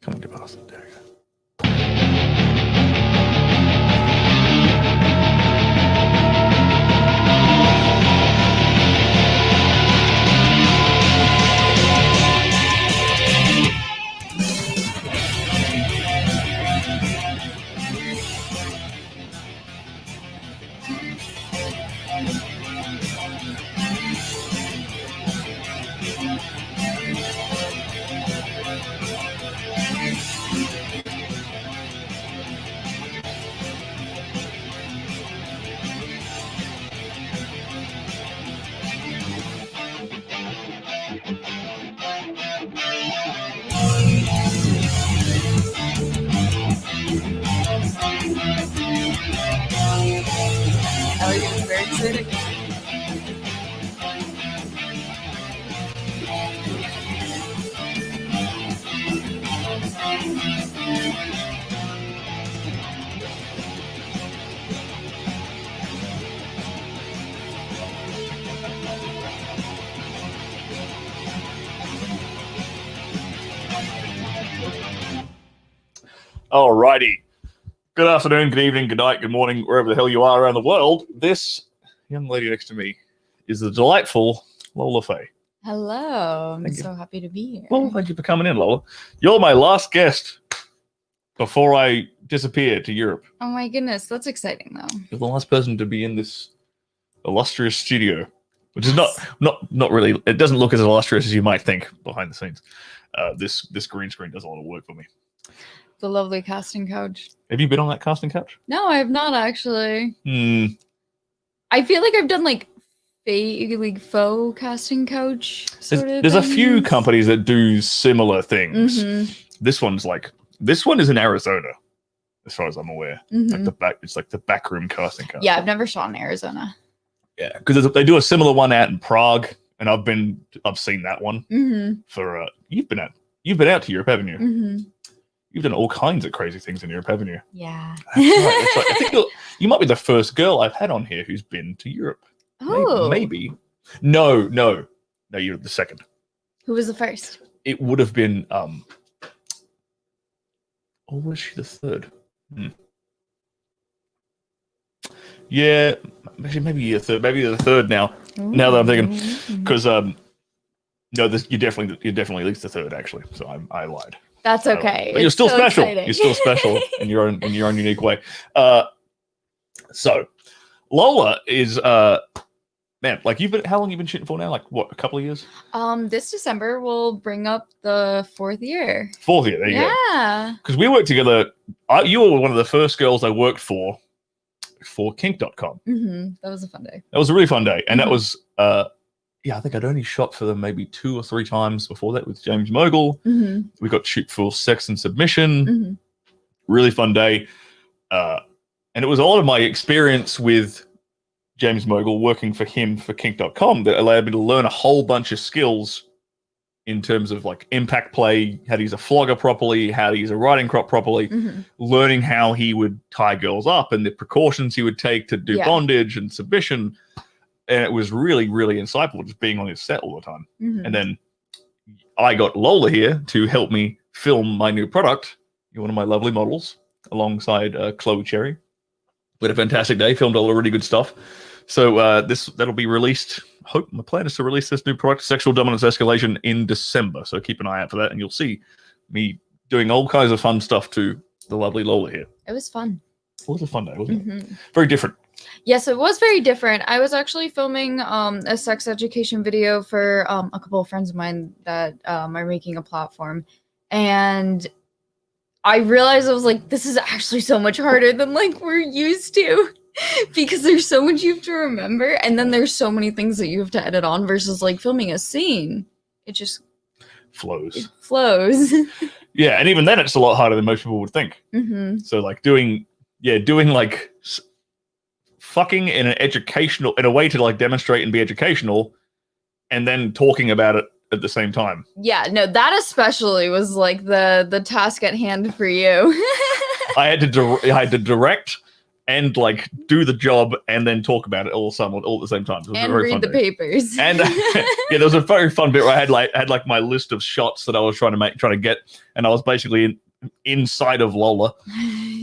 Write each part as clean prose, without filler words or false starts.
Coming to Boston, there you go. Elliot is very excited. Alrighty. Good afternoon, good evening, good night, good morning, wherever the hell you are around the world. This young lady next to me is the delightful Lola Faye. Hello. I'm so happy to be here. Well, thank you for coming in, Lola. You're my last guest before I disappear to Europe. Oh my goodness, that's exciting though. You're the last person to be in this illustrious studio, which is not really. It doesn't look as illustrious as you might think behind the scenes. This green screen does a lot of work for me. The lovely casting couch. Have you been on that casting couch? No, I have not actually. I feel like I've done like faux casting couch sort of There's a things. few companies that do similar things. This one is in Arizona, as far as I'm aware. It's like the backroom casting couch. Yeah, I've never shot in Arizona. Yeah, because they do a similar one out in Prague, and I've seen that one. For you've been out to Europe, haven't you? You've done all kinds of crazy things in Europe, haven't you? Yeah. That's right. That's right. I think you might be the first girl I've had on here who's been to Europe. Oh. Maybe. No, you're the second. Who was the first? It would have been or was she the third? Yeah, maybe you're third. Maybe you're the third now. Ooh. Now that I'm thinking, because no, you're definitely at least the third actually. So I lied. That's okay. But you're still so special. Exciting. You're still special in your own unique way. So Lola is man, like how long you been shooting for now? Like what, a couple of years? This December will bring up the 4th year. 4th year, there you go. Yeah. Because we worked together. You were one of the first girls I worked for kink.com. That was a fun day. That was a really fun day. And that was I think I'd only shot for them maybe 2 or 3 times before that with James Mogul. We got to shoot for Sex and Submission. Really fun day. And it was a lot of my experience with James Mogul working for him for kink.com that allowed me to learn a whole bunch of skills in terms of like impact play, how to use a flogger properly, how to use a riding crop properly, learning how he would tie girls up and the precautions he would take to do bondage and submission. And it was really, really insightful just being on his set all the time. And then I got Lola here to help me film my new product. You're one of my lovely models alongside Chloe Cherry. We had a fantastic day, filmed all the really good stuff. So that'll be released. My plan is to release this new product, Sexual Dominance Escalation, in December. So keep an eye out for that, and you'll see me doing all kinds of fun stuff to the lovely Lola here. It was fun. It was a fun day, wasn't it? Very different. Yes, it was very different. I was actually filming a sex education video for a couple of friends of mine that are making a platform. And I realized I was like, this is actually so much harder than like we're used to because there's so much you have to remember. And then there's so many things that you have to edit on versus like filming a scene. It just flows. It flows. Yeah, and even then it's a lot harder than most people would think. So like doing like fucking in a way to like demonstrate and be educational and then talking about it at the same time. Yeah, no, that especially was like the task at hand for you. I had to direct and like do the job and then talk about it all at the same time. And read the papers. And yeah, there was a very fun bit where I had like my list of shots that I was trying to get, and I was basically inside of Lola,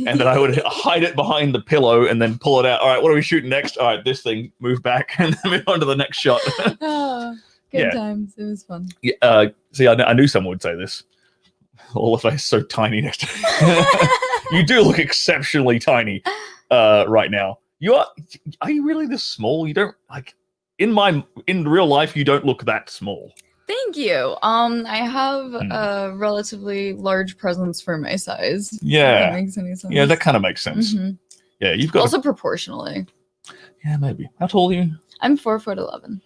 and then I would hide it behind the pillow and then pull it out. All right, what are we shooting next? All right, this thing, move back, and then move on to the next shot. Oh, good times. It was fun. Yeah, see, I knew someone would say this. Lola face so tiny next to you do look exceptionally tiny right now. Are you really this small? You don't like in real life you don't look that small. Thank you. I have a relatively large presence for my size. Yeah. If that makes any sense. Yeah, that kind of makes sense. Mm-hmm. Yeah, you've got also proportionally. Yeah, maybe. How tall are you? I'm 4'11".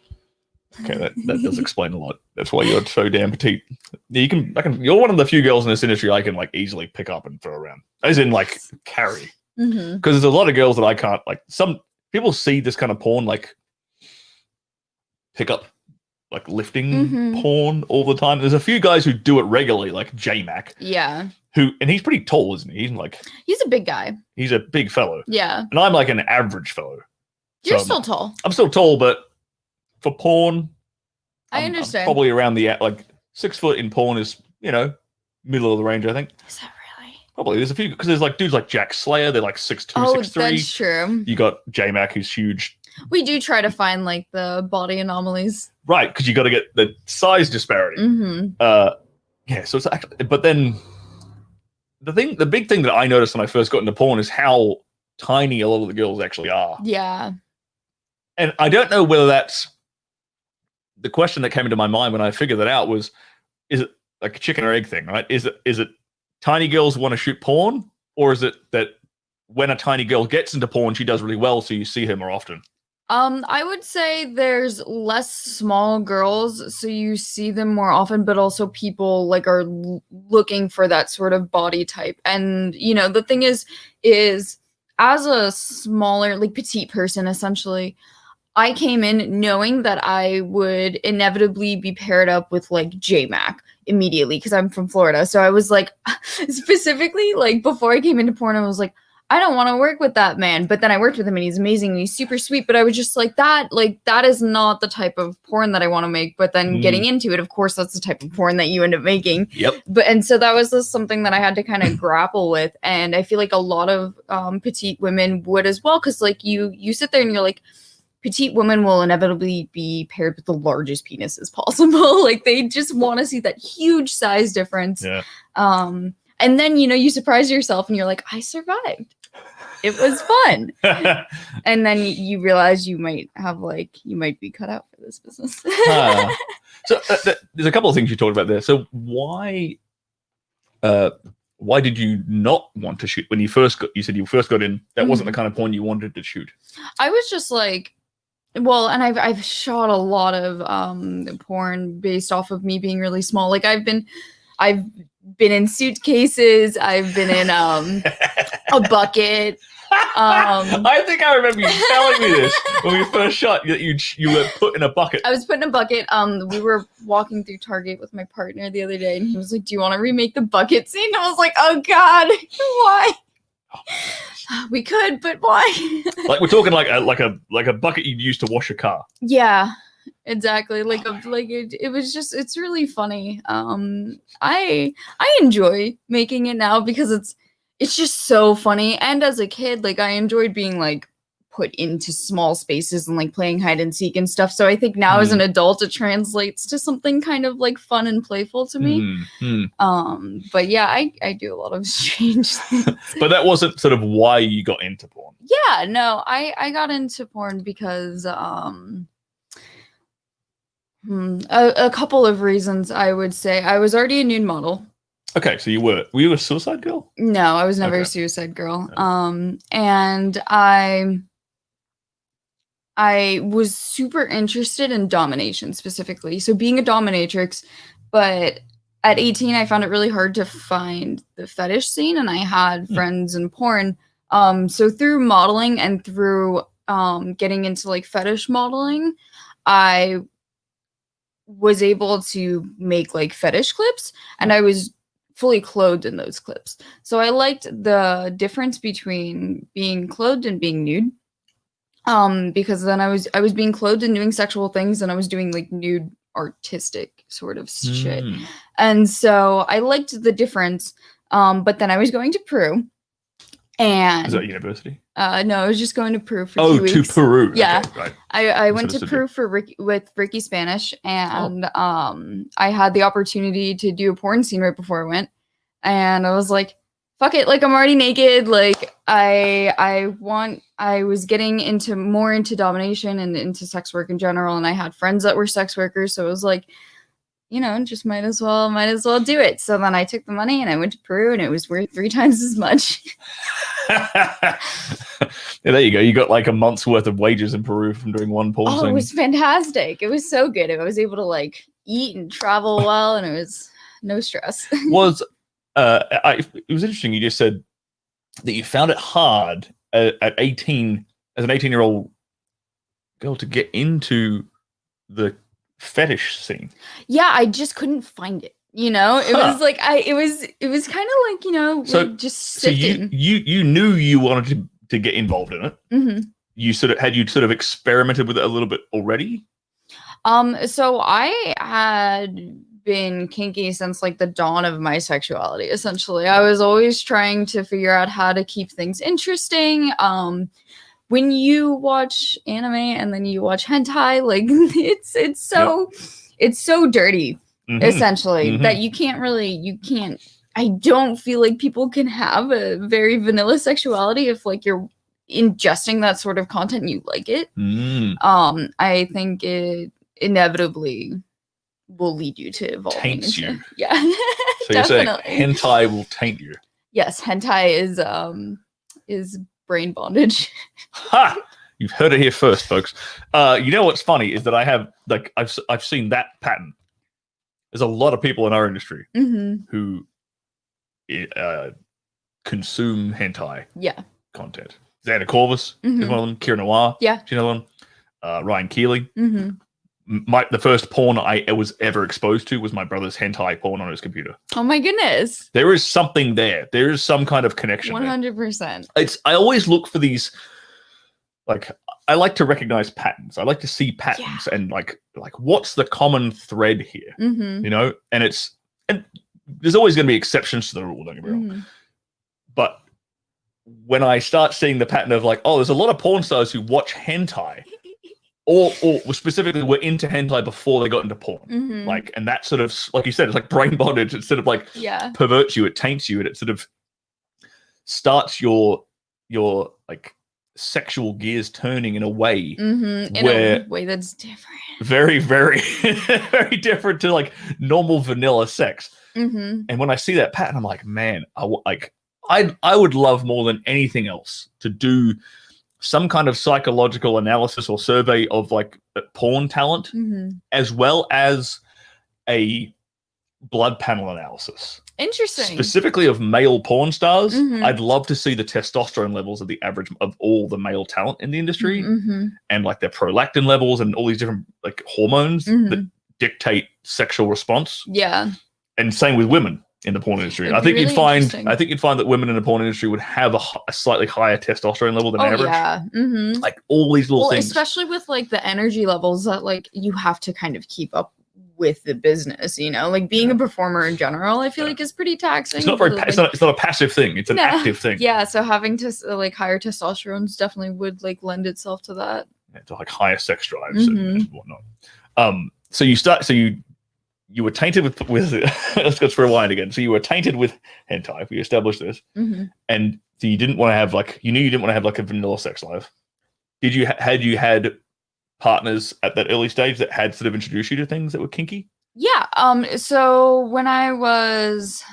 Okay, that does explain a lot. That's why you're so damn petite. You're one of the few girls in this industry I can like easily pick up and throw around. As in like carry. Because there's a lot of girls that I can't like. Some people see this kind of porn like pick up like lifting porn all the time. There's a few guys who do it regularly, like J-Mac. Yeah. And he's pretty tall, isn't he? He's a big guy. He's a big fellow. Yeah. And I'm like an average fellow. You're still tall. I'm still tall, but for porn, I understand. I'm probably around the 6 foot in porn is, middle of the range, I think. Is that really? Probably. There's a few because there's like dudes like Jack Slayer, they're like 6'2", 6'3". That's true. You got J-Mac who's huge. We do try to find like the body anomalies. Right, because you got to get the size disparity. Yeah, so it's actually, but then the big thing that I noticed when I first got into porn is how tiny a lot of the girls actually are. Yeah. And I don't know whether that's the question that came into my mind when I figured that out was, is it like a chicken or egg thing, right? Is it tiny girls want to shoot porn, or is it that when a tiny girl gets into porn, she does really well, so you see her more often? I would say there's less small girls, so you see them more often, but also people like are looking for that sort of body type. And the thing is as a smaller, like petite person, essentially, I came in knowing that I would inevitably be paired up with like J-Mac immediately because I'm from Florida. So I was like, specifically, like before I came into porn, I was like, I don't want to work with that man. But then I worked with him and he's amazing and he's super sweet. But I was just like, that is not the type of porn that I want to make. But then getting into it, of course, that's the type of porn that you end up making. Yep. And so that was just something that I had to kind of grapple with. And I feel like a lot of petite women would as well. Because like you sit there and you're like, petite women will inevitably be paired with the largest penises possible. Like they just want to see that huge size difference. Yeah. And then, you surprise yourself and you're like, I survived. It was fun. And then you realize you might be cut out for this business. So there's a couple of things you talked about there. So why did you not want to shoot when you said you first got in? That wasn't the kind of porn you wanted to shoot. I was just like, well, and I've shot a lot of porn based off of me being really small. Like I've been in suitcases. I've been in a bucket. I think I remember you telling me this when we first shot that you were put in a bucket. I was put in a bucket. We were walking through Target with my partner the other day, and he was like, "Do you want to remake the bucket scene?" And I was like, "Oh God, why?" We could, but why? Like we're talking like a bucket you'd use to wash a car. Yeah, exactly. It was just, it's really funny. I enjoy making it now because it's just so funny. And as a kid, like I enjoyed being like put into small spaces and like playing hide and seek and stuff. So I think now as an adult, it translates to something kind of like fun and playful to me. But yeah, I do a lot of strange things. But that wasn't sort of why you got into porn. Yeah, no, I got into porn because a couple of reasons. I would say I was already a nude model. Okay, so were you a suicide girl? No, I was never a suicide girl. Okay. And I was super interested in domination specifically. So being a dominatrix, but at 18, I found it really hard to find the fetish scene, and I had friends in porn. So through modeling and through getting into like fetish modeling, I was able to make like fetish clips, and I was fully clothed in those clips. So I liked the difference between being clothed and being nude. Because then I was being clothed and doing sexual things, and I was doing like nude artistic sort of shit. And so I liked the difference. But then I was going to Peru. And is that university? No, I was just going to Peru for 2 weeks. To Peru. Yeah, okay, right. I went to Peru with Ricky Spanish, and I had the opportunity to do a porn scene right before I went, and I was like, "Fuck it!" Like I'm already naked. Like I was getting more into domination and into sex work in general, and I had friends that were sex workers, so it was like, just might as well do it. So then I took the money and I went to Peru, and it was worth 3 times as much. Yeah, there you go. You got like a month's worth of wages in Peru from doing one porn scene. It was fantastic. It was so good. I was able to like eat and travel well, and it was no stress. It was interesting. You just said that you found it hard at 18 as an 18-year-old girl to get into the fetish scene. Yeah, I just couldn't find it. It was like it was kind of like, so, like just sifting. So you knew you wanted to get involved in it. Mm-hmm. You sort of experimented with it a little bit already. So I had been kinky since like the dawn of my sexuality. Essentially, I was always trying to figure out how to keep things interesting. When you watch anime and then you watch hentai, like it's so dirty. Mm-hmm. Essentially, that you can't. I don't feel like people can have a very vanilla sexuality if like you're ingesting that sort of content and you like it. I think it inevitably will lead you to evolving. Taints you. Yeah. So you're saying hentai will taint you. Yes, hentai is brain bondage. Ha! You've heard it here first, folks. You know what's funny is that I have I've seen that pattern. There's a lot of people in our industry who consume hentai content. Xander Corvus is one of them. Kira Noir, she's another one. Ryan Keeley. The first porn I was ever exposed to was my brother's hentai porn on his computer. Oh my goodness! There is something there. There is some kind of connection. 100%. I always look for these. Like I like to recognize patterns. I like to see patterns and like what's the common thread here, and there's always going to be exceptions to the rule. Don't get me wrong, but when I start seeing the pattern of like, oh, there's a lot of porn stars who watch hentai, or specifically were into hentai before they got into porn, like, and that sort of, like you said, it's like brain bondage. It sort of like perverts you, it taints you, and it sort of starts your like sexual gears turning in a way in a way that's different, very very very different to like normal vanilla sex. And when I see that pattern, I'm like, man, I would love more than anything else to do some kind of psychological analysis or survey of like porn talent, as well as a blood panel analysis. Interesting. Specifically of male porn stars. I'd love to see the testosterone levels of the average of all the male talent in the industry, and like their prolactin levels and all these different like hormones that dictate sexual response. Yeah. And same with women in the porn industry. I think you'd find that women in the porn industry would have a slightly higher testosterone level than average. Yeah. Like all these little things. Especially with like the energy levels that like you have to kind of keep up with the business, like being a performer in general, I feel like is pretty taxing. It's not very it's not a passive thing, it's an active thing. Yeah, so having to like higher testosterone definitely would like lend itself to that. To like higher sex drives and whatnot. So you were tainted with let's rewind again. So you were tainted with hentai. We established this, and so you didn't want to have like, you knew you didn't want to have like a vanilla sex life. Did you had partners at that early stage that had sort of introduced you to things that were kinky? Yeah. So when I was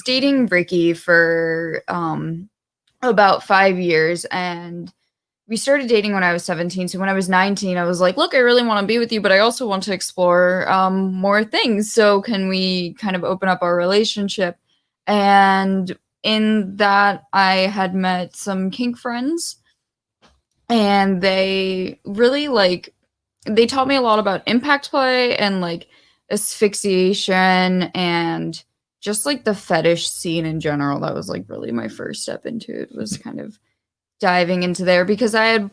dating Ricky for about 5 years, and we started dating when I was 17. So when I was 19, I was like, look, I really want to be with you, but I also want to explore more things. So can we kind of open up our relationship? And in that, I had met some kink friends, and they really they taught me a lot about impact play and like asphyxiation and just like the fetish scene in general. That was like really my first step into it, was kind of diving into there, because I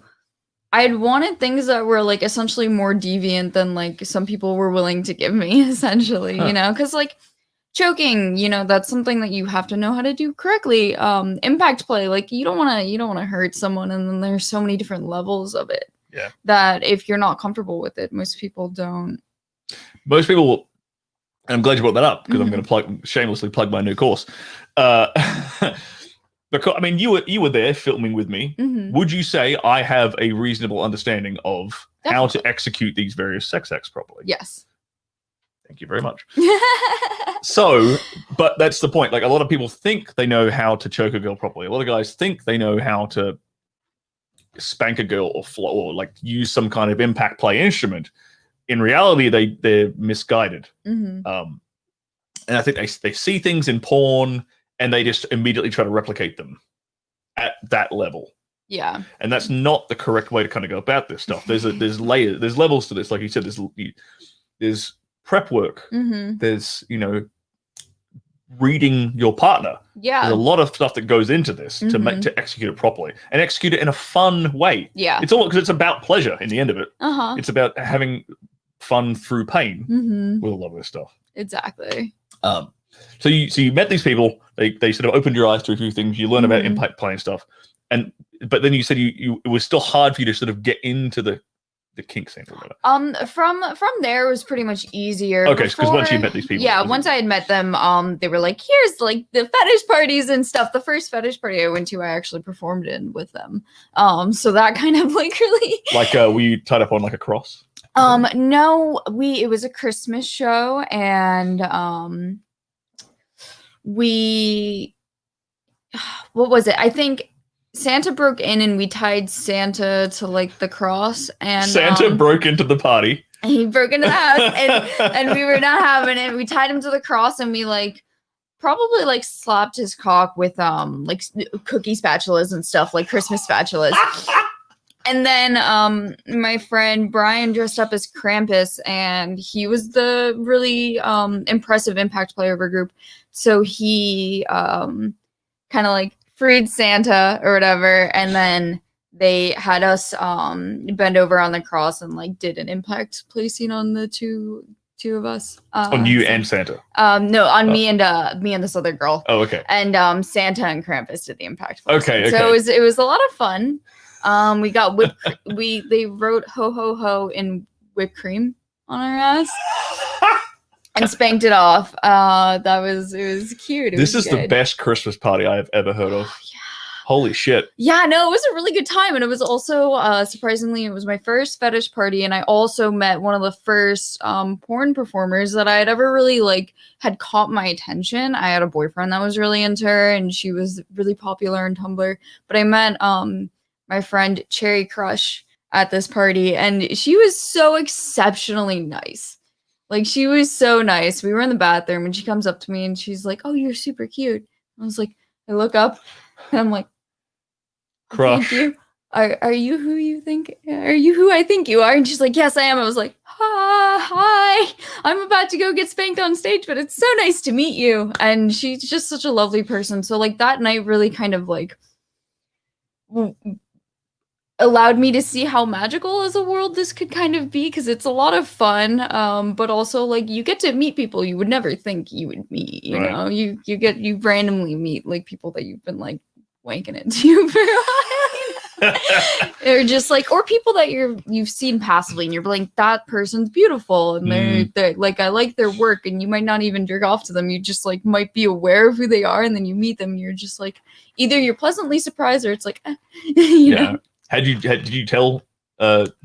had wanted things that were like essentially more deviant than like some people were willing to give me, essentially, you know, because like choking, you know, that's something that you have to know how to do correctly. Impact play, like you don't want to hurt someone, and then there's so many different levels of it. Yeah. That if you're not comfortable with it, most people don't. Most people, and I'm glad you brought that up, because I'm going to shamelessly plug my new course. Because I mean, you were there filming with me. Would you say I have a reasonable understanding of how to execute these various sex acts properly? Yes. Thank you very much. So, but that's the point. Like, a lot of people think they know how to choke a girl properly. A lot of guys think they know how to spank a girl or like use some kind of impact play instrument. In reality, they're misguided. And I think they see things in porn and they just immediately try to replicate them at that level. Yeah. And that's not the correct way to kind of go about this stuff. There's layers, there's levels to this. Like you said, there's prep work. There's, you know, reading your partner. Yeah. There's a lot of stuff that goes into this to execute it properly and execute it in a fun way. Yeah. It's all because it's about pleasure in the end of it. It's about having fun through pain with a lot of this stuff. Exactly. So you met these people. They sort of opened your eyes to a few things. You learn about impact play and stuff. But then you said it was still hard for you to sort of get into the kink scene or whatever. From there it was pretty much easier. Okay, because once you met these people. Yeah, once I had met them, they were like, here's like the fetish parties and stuff. The first fetish party I went to, I actually performed in with them. So that kind of like really like were you tied up on like a cross? No, it was a Christmas show, and what was it? I think Santa broke in and we tied Santa to like the cross, and Santa broke into the party. And he broke into the house and we were not having it. We tied him to the cross and we like probably like slapped his cock with like cookie spatulas and stuff, like Christmas spatulas. And then my friend Brian dressed up as Krampus, and he was the really impressive impact player of our group. So he kind of like freed Santa or whatever, and then they had us bend over on the cross and like did an impact play scene on the two of us. On you and Santa? No, on me and this other girl. Oh, okay. And Santa and Krampus did the impact play scene. So it was a lot of fun. We got they wrote ho ho ho in whipped cream on our ass and spanked it off. It was cute. This is the best Christmas party I have ever heard of. Yeah. Holy shit. Yeah, no, it was a really good time. And it was also, surprisingly, it was my first fetish party. And I also met one of the first porn performers that I had ever really like had caught my attention. I had a boyfriend that was really into her, and she was really popular on Tumblr. But I met my friend Cherry Crush at this party, and she was so exceptionally nice. Like, she was so nice. We were in the bathroom and she comes up to me and she's like, "Oh, you're super cute." I was like, I look up and I'm like, Crush. "Thank you. Are you who you think? Are you who I think you are?" And she's like, "Yes, I am." I was like, Hi. I'm about to go get spanked on stage, but it's so nice to meet you." And she's just such a lovely person. So like that night really kind of like allowed me to see how magical as a world this could kind of be, because it's a lot of fun, but also like you get to meet people you would never think you would meet, you know. You randomly meet like people that you've been like wanking into for a while. Or just like, or people that you've seen passively and you're like, that person's beautiful and they're like, I like their work, and you might not even jerk off to them, you just like might be aware of who they are, and then you meet them and you're just like, either you're pleasantly surprised or it's like you know. Did you tell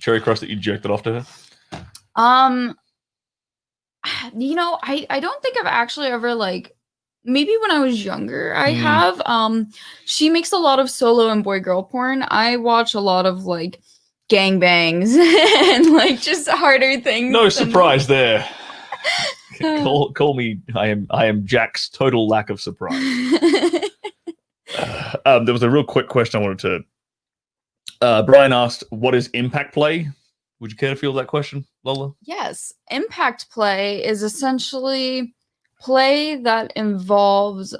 Cherry Cross that you jerked it off to her? You know, I don't think I've actually ever like, maybe when I was younger I have. She makes a lot of solo and boy girl porn. I watch a lot of like gangbangs and like just harder things. No surprise there. Call me. I am Jack's total lack of surprise. There was a real quick question I wanted to. Brian asked, "What is impact play?" Would you care to field that question, Lola? Yes. Impact play is essentially play that involves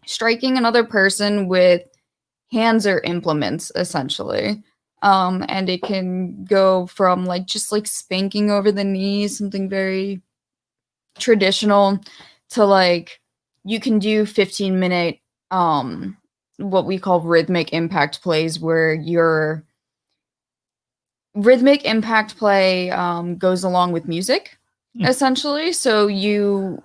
striking another person with hands or implements, essentially. And it can go from like just like spanking over the knees, something very traditional, to like you can do 15-minute what we call rhythmic impact plays, where your rhythmic impact play goes along with music, essentially. So you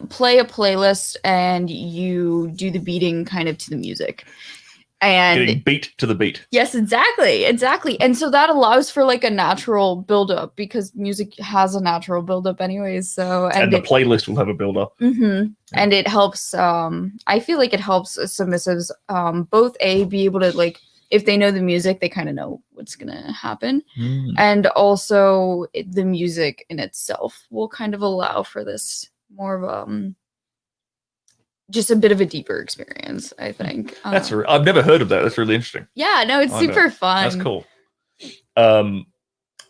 play a playlist and you do the beating kind of to the music. And getting beat to the beat. Yes, exactly. And so that allows for like a natural buildup, because music has a natural buildup anyways. So and the playlist will have a buildup. Mm-hmm. Yeah. And it helps. I feel like it helps submissives both be able to, like, if they know the music, they kind of know what's gonna happen, and also the music in itself will kind of allow for this more of just a bit of a deeper experience, I think. I've never heard of that. That's really interesting. Yeah, no, it's super fun. That's cool.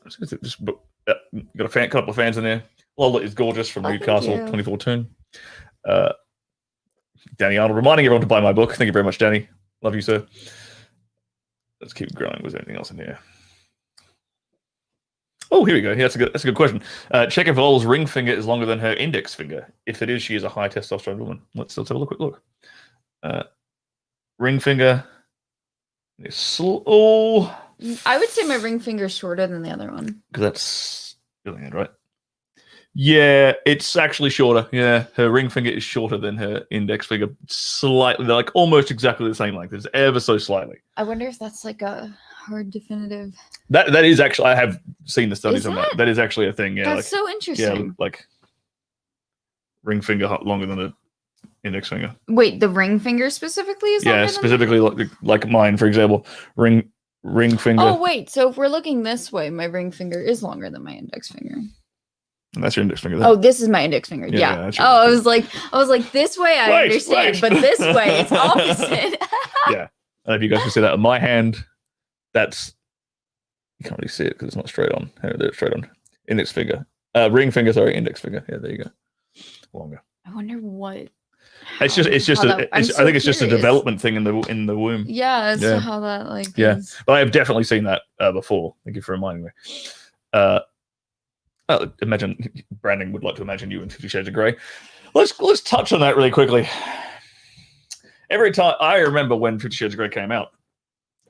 Just got a couple of fans in there. Lola is gorgeous from Newcastle 2014. Danny Arnold reminding everyone to buy my book. Thank you very much, Danny. Love you, sir. Let's keep growing. Was there anything else in here? Oh, here we go. Yeah, that's a good question. Check if Lola's ring finger is longer than her index finger. If it is, she is a high testosterone woman. Let's have a quick look. Ring finger. I would say my ring finger is shorter than the other one. Because that's feeling it, right? Yeah, it's actually shorter. Yeah, her ring finger is shorter than her index finger. Slightly, they're like almost exactly the same length. It's ever so slightly. I wonder if that's like a hard definitive. That is actually, I have seen the studies on that. That is actually a thing. Yeah, that's so interesting. Yeah, like ring finger longer than the index finger. Wait, the ring finger specifically is longer? Yeah, specifically like mine, for example. Ring finger. Oh wait, so if we're looking this way, my ring finger is longer than my index finger. And that's your index finger. Then. Oh, this is my index finger. Yeah. I was like, this way I understand, but this way it's opposite. Yeah. I don't know if you guys can see that on my hand. That's, you can't really see it because it's not straight on. Here, it's straight on. Index finger. Ring finger, sorry, index finger. Yeah, there you go. Longer. I wonder what. I think it's just a development thing in the womb. Yeah, that's how that like. Yeah, but I have definitely seen that before. Thank you for reminding me. Imagine Brandon would like to imagine you in 50 Shades of Grey. Let's touch on that really quickly. Every time I remember when 50 Shades of Grey came out,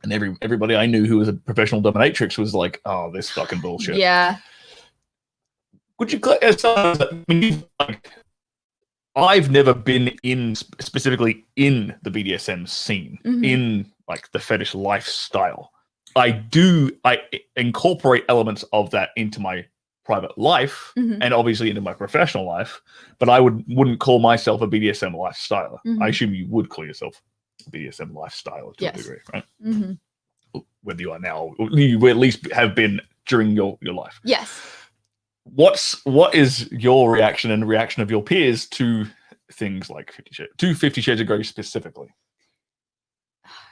and everybody I knew who was a professional dominatrix was like, "Oh, this fucking bullshit." Yeah. Would you? I mean, I've never been specifically in the BDSM scene, in like the fetish lifestyle. I incorporate elements of that into my private life and obviously into my professional life, but I wouldn't call myself a BDSM lifestyler. I assume you would call yourself a BDSM lifestyler to a degree, right? Whether you are now, or you at least have been during your life. Yes. What is your reaction and the reaction of your peers to things like 50 Shades of Grey specifically?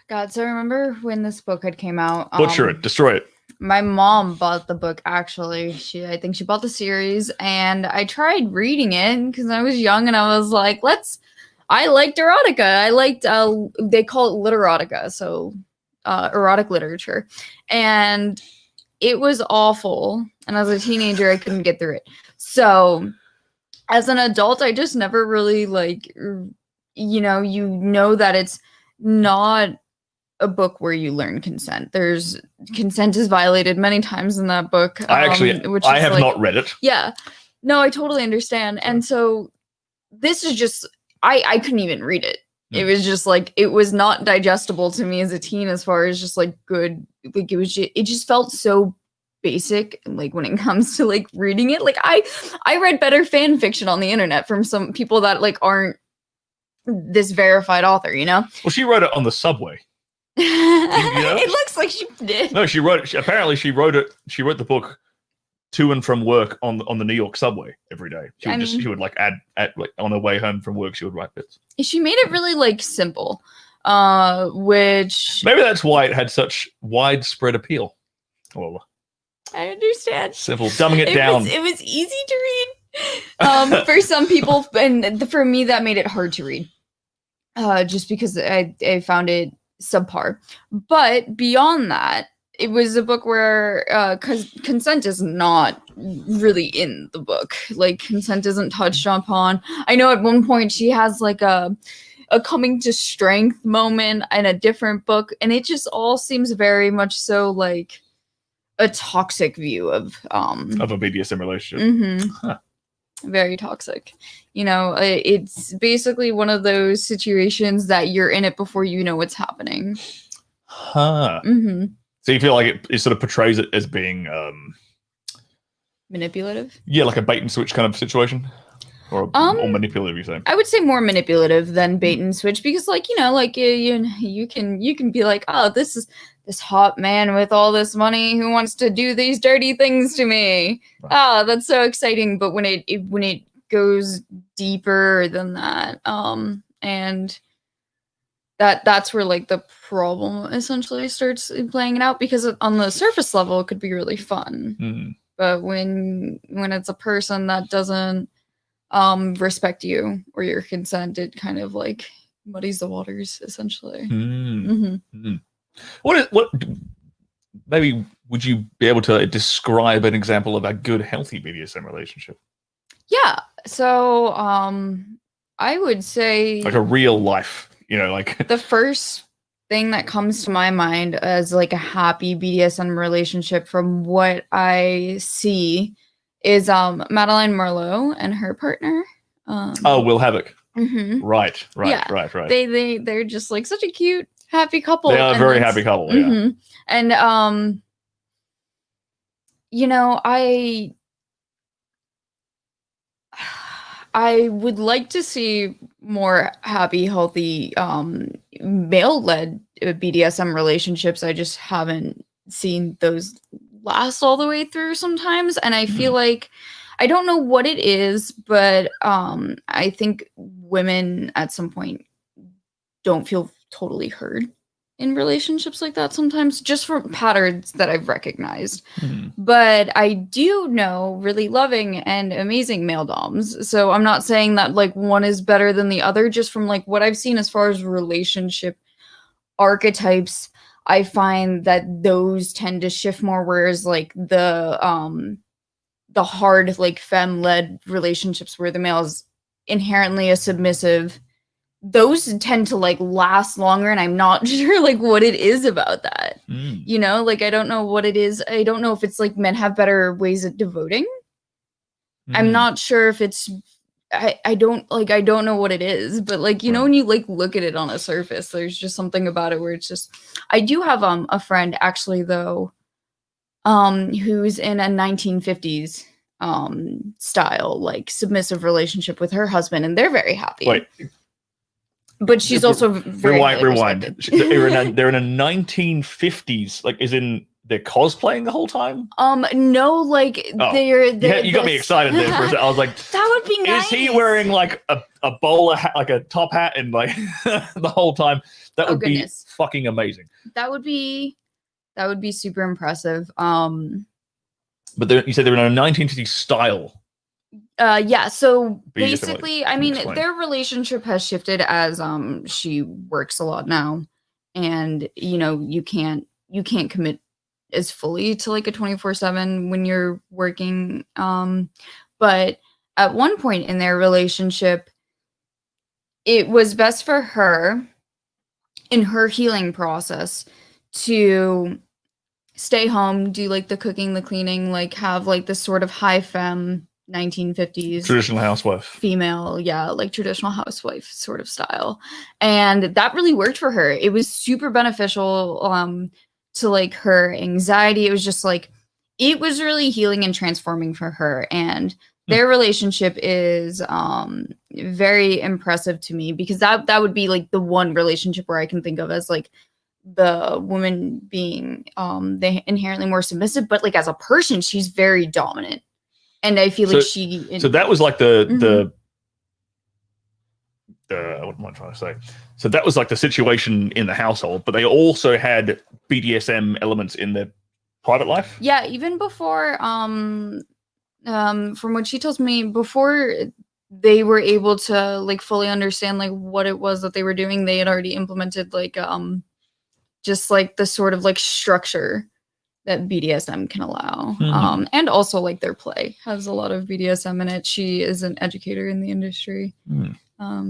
God, so remember when this book had came out? Butcher it, destroy it. My mom bought the book, actually. I think she bought the series, and I tried reading it because I was young, and I was like, I liked erotica. I liked, they call it literotica, so erotic literature. And it was awful. And as a teenager, I couldn't get through it. So as an adult, I just never really that it's not a book where you learn consent. Consent is violated many times in that book. I have not read it. Yeah, no, I totally understand. And so this is just, I couldn't even read it. It was just like, it was not digestible to me as a teen as far as just like good, like it just felt so basic, like when it comes to like reading it. Like I read better fan fiction on the internet from some people that like aren't this verified author, you know? Well, she wrote it on the subway. It looks like she did. No, she wrote it. She wrote the book to and from work on the New York subway every day. She would like add like on her way home from work, she would write bits. She made it really like simple, which maybe that's why it had such widespread appeal. Well, I understand. Simple. Dumbing it down. It was easy to read. For some people, and for me, that made it hard to read. Just because I found it subpar. But beyond that, it was a book where consent is not really in the book. Like, consent isn't touched upon. I know at one point she has like a coming to strength moment in a different book, and it just all seems very much so like a toxic view of a BDSM relationship. Mm-hmm. Huh. Very toxic. You know, it's basically one of those situations that you're in it before you know what's happening. Huh. Mm-hmm. So you feel like it sort of portrays it as being manipulative? Yeah, like a bait and switch kind of situation. Or manipulative, you say? I would say more manipulative than bait and switch, because, like, you know, like you can be like, oh, this is this hot man with all this money who wants to do these dirty things to me. Right. Oh, that's so exciting. But when it goes deeper than that, and that's where like the problem essentially starts playing it out, because on the surface level it could be really fun, but when it's a person that doesn't respect you or your consent, it kind of like muddies the waters essentially. What maybe would you be able to describe an example of a good healthy BDSM relationship? Yeah, so I would say like a real life, you know, like the first thing that comes to my mind as like a happy BDSM relationship from what I see is Madeline Merlot and her partner. Will Havoc. Mm-hmm. Right. They're just like such a cute, happy couple. They are a very happy couple. Mm-hmm. Yeah. And you know, I would like to see more happy, healthy, male-led BDSM relationships. I just haven't seen those last all the way through sometimes. And I feel like, I don't know what it is, but I think women at some point don't feel totally heard in relationships like that sometimes, just from patterns that I've recognized. But I do know really loving and amazing male doms. So I'm not saying that like one is better than the other, just from like what I've seen as far as relationship archetypes. I find that those tend to shift more, whereas like the hard like femme-led relationships where the male is inherently a submissive, those tend to like last longer, and I'm not sure like what it is about that. You know, like I don't know what it is. I don't know if it's like men have better ways of devoting. I'm not sure if it's I don't know what it is, but like, you know, when you like look at it on a surface, there's just something about it where it's just, I do have a friend actually though, who's in a 1950s style like submissive relationship with her husband, and they're very happy. Wait. But she's also very rewind. They're in a 1950s, like, is in they're cosplaying the whole time? No, like they're you got me excited there for a second. I was like, that would be nice. Is he wearing like a bowler hat, like a top hat, and like the whole time? That would be fucking amazing. That would be super impressive. But you said they're in a 1950s style. Yeah, so basically, I mean, their relationship has shifted as she works a lot now, and you know, you can't commit as fully to like a 24/7 when you're working. But at one point in their relationship, it was best for her in her healing process to stay home, do like the cooking, the cleaning, like have like this sort of high femme 1950s traditional housewife female, like traditional housewife sort of style, and that really worked for her. It was super beneficial to like her anxiety. It was just like, it was really healing and transforming for her, and their relationship is very impressive to me, because that would be like the one relationship where I can think of as like the woman being the inherently more submissive, but like as a person she's very dominant. And I feel like so that was like the what am I trying to say? So that was like the situation in the household, but they also had BDSM elements in the private life. Yeah, even before from what she tells me, before they were able to like fully understand like what it was that they were doing, they had already implemented like just like the sort of like structure that BDSM can allow. And also like their play has a lot of BDSM in it. She is an educator in the industry.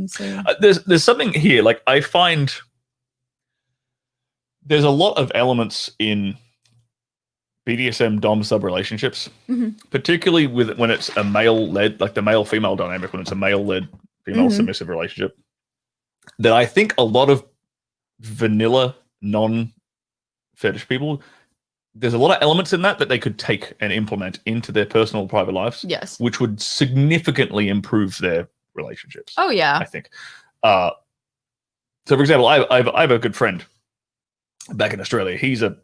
So there's something here, like I find there's a lot of elements in BDSM dom sub relationships, particularly with when it's a male led, like the male female dynamic, when it's a male led female submissive relationship, that I think a lot of vanilla non fetish people, there's a lot of elements in that they could take and implement into their personal private lives, yes, which would significantly improve their relationships. Oh yeah, I think. So for example, I have a good friend back in Australia. He's a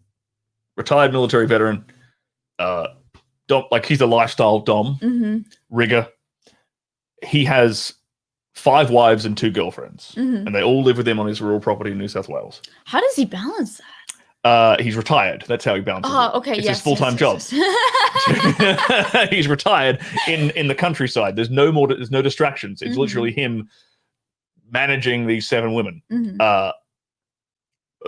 retired military veteran, dom, like he's a lifestyle dom rigger. He has 5 wives and 2 girlfriends, and they all live with him on his rural property in New South Wales. How does he balance that? He's retired. That's how he balances it. Okay, it's yes, his full-time job. He's retired in the countryside. There's no distractions. It's literally him managing these 7 women.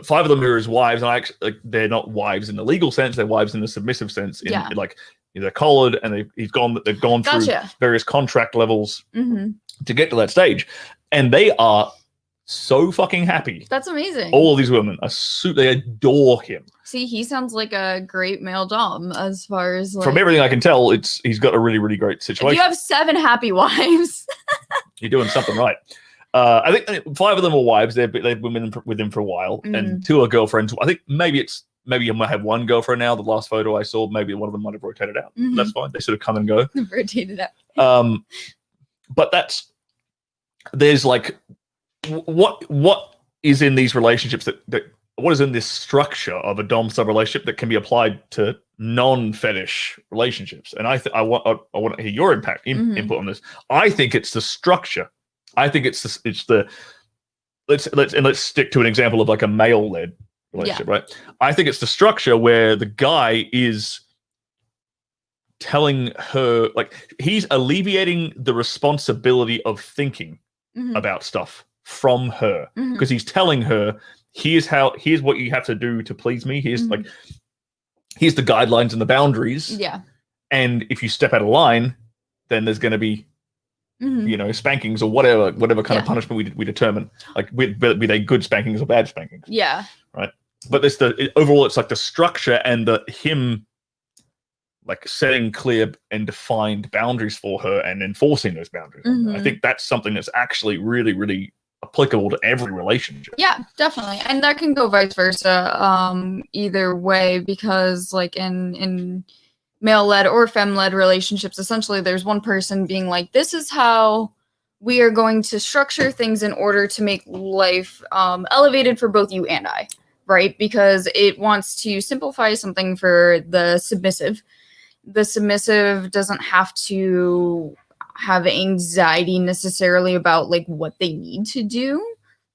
5 of them are his wives, and they're not wives in the legal sense. They're wives in the submissive sense. Like they're collared, and they've gone through various contract levels to get to that stage, and they are so fucking happy. That's amazing. All of these women are they adore him. See, he sounds like a great male dom as far as like, from everything I can tell, he's got a really, really great situation. If you have 7 happy wives, you're doing something right. I think 5 of them are wives. They've been with him for a while, and 2 are girlfriends. I think maybe you might have 1 girlfriend now. The last photo I saw, maybe one of them might have rotated out. That's fine. They sort of come and go. Rotated out. But there's like what is in these relationships that what is in this structure of a dom sub relationship that can be applied to non-fetish relationships? And I want to hear your input on this. I think it's the structure. I think it's the let's stick to an example of like a male-led relationship, right? I think it's the structure where the guy is telling her, like, he's alleviating the responsibility of thinking about stuff from her, because he's telling her, here's what you have to do to please me. Here's the guidelines and the boundaries. Yeah. And if you step out of line, then there's going to be spankings or whatever kind of punishment we determine, like be they good spankings or bad spankings. Yeah. Right. But overall, it's like the structure and him like setting clear and defined boundaries for her and enforcing those boundaries. I think that's something that's actually really, really applicable to every relationship. Yeah, definitely. And that can go vice versa, either way, because like in male-led or femme-led relationships, essentially there's one person being like, this is how we are going to structure things in order to make life elevated for both you and I, right? Because it wants to simplify something for the submissive. The submissive doesn't have to have anxiety necessarily about like what they need to do.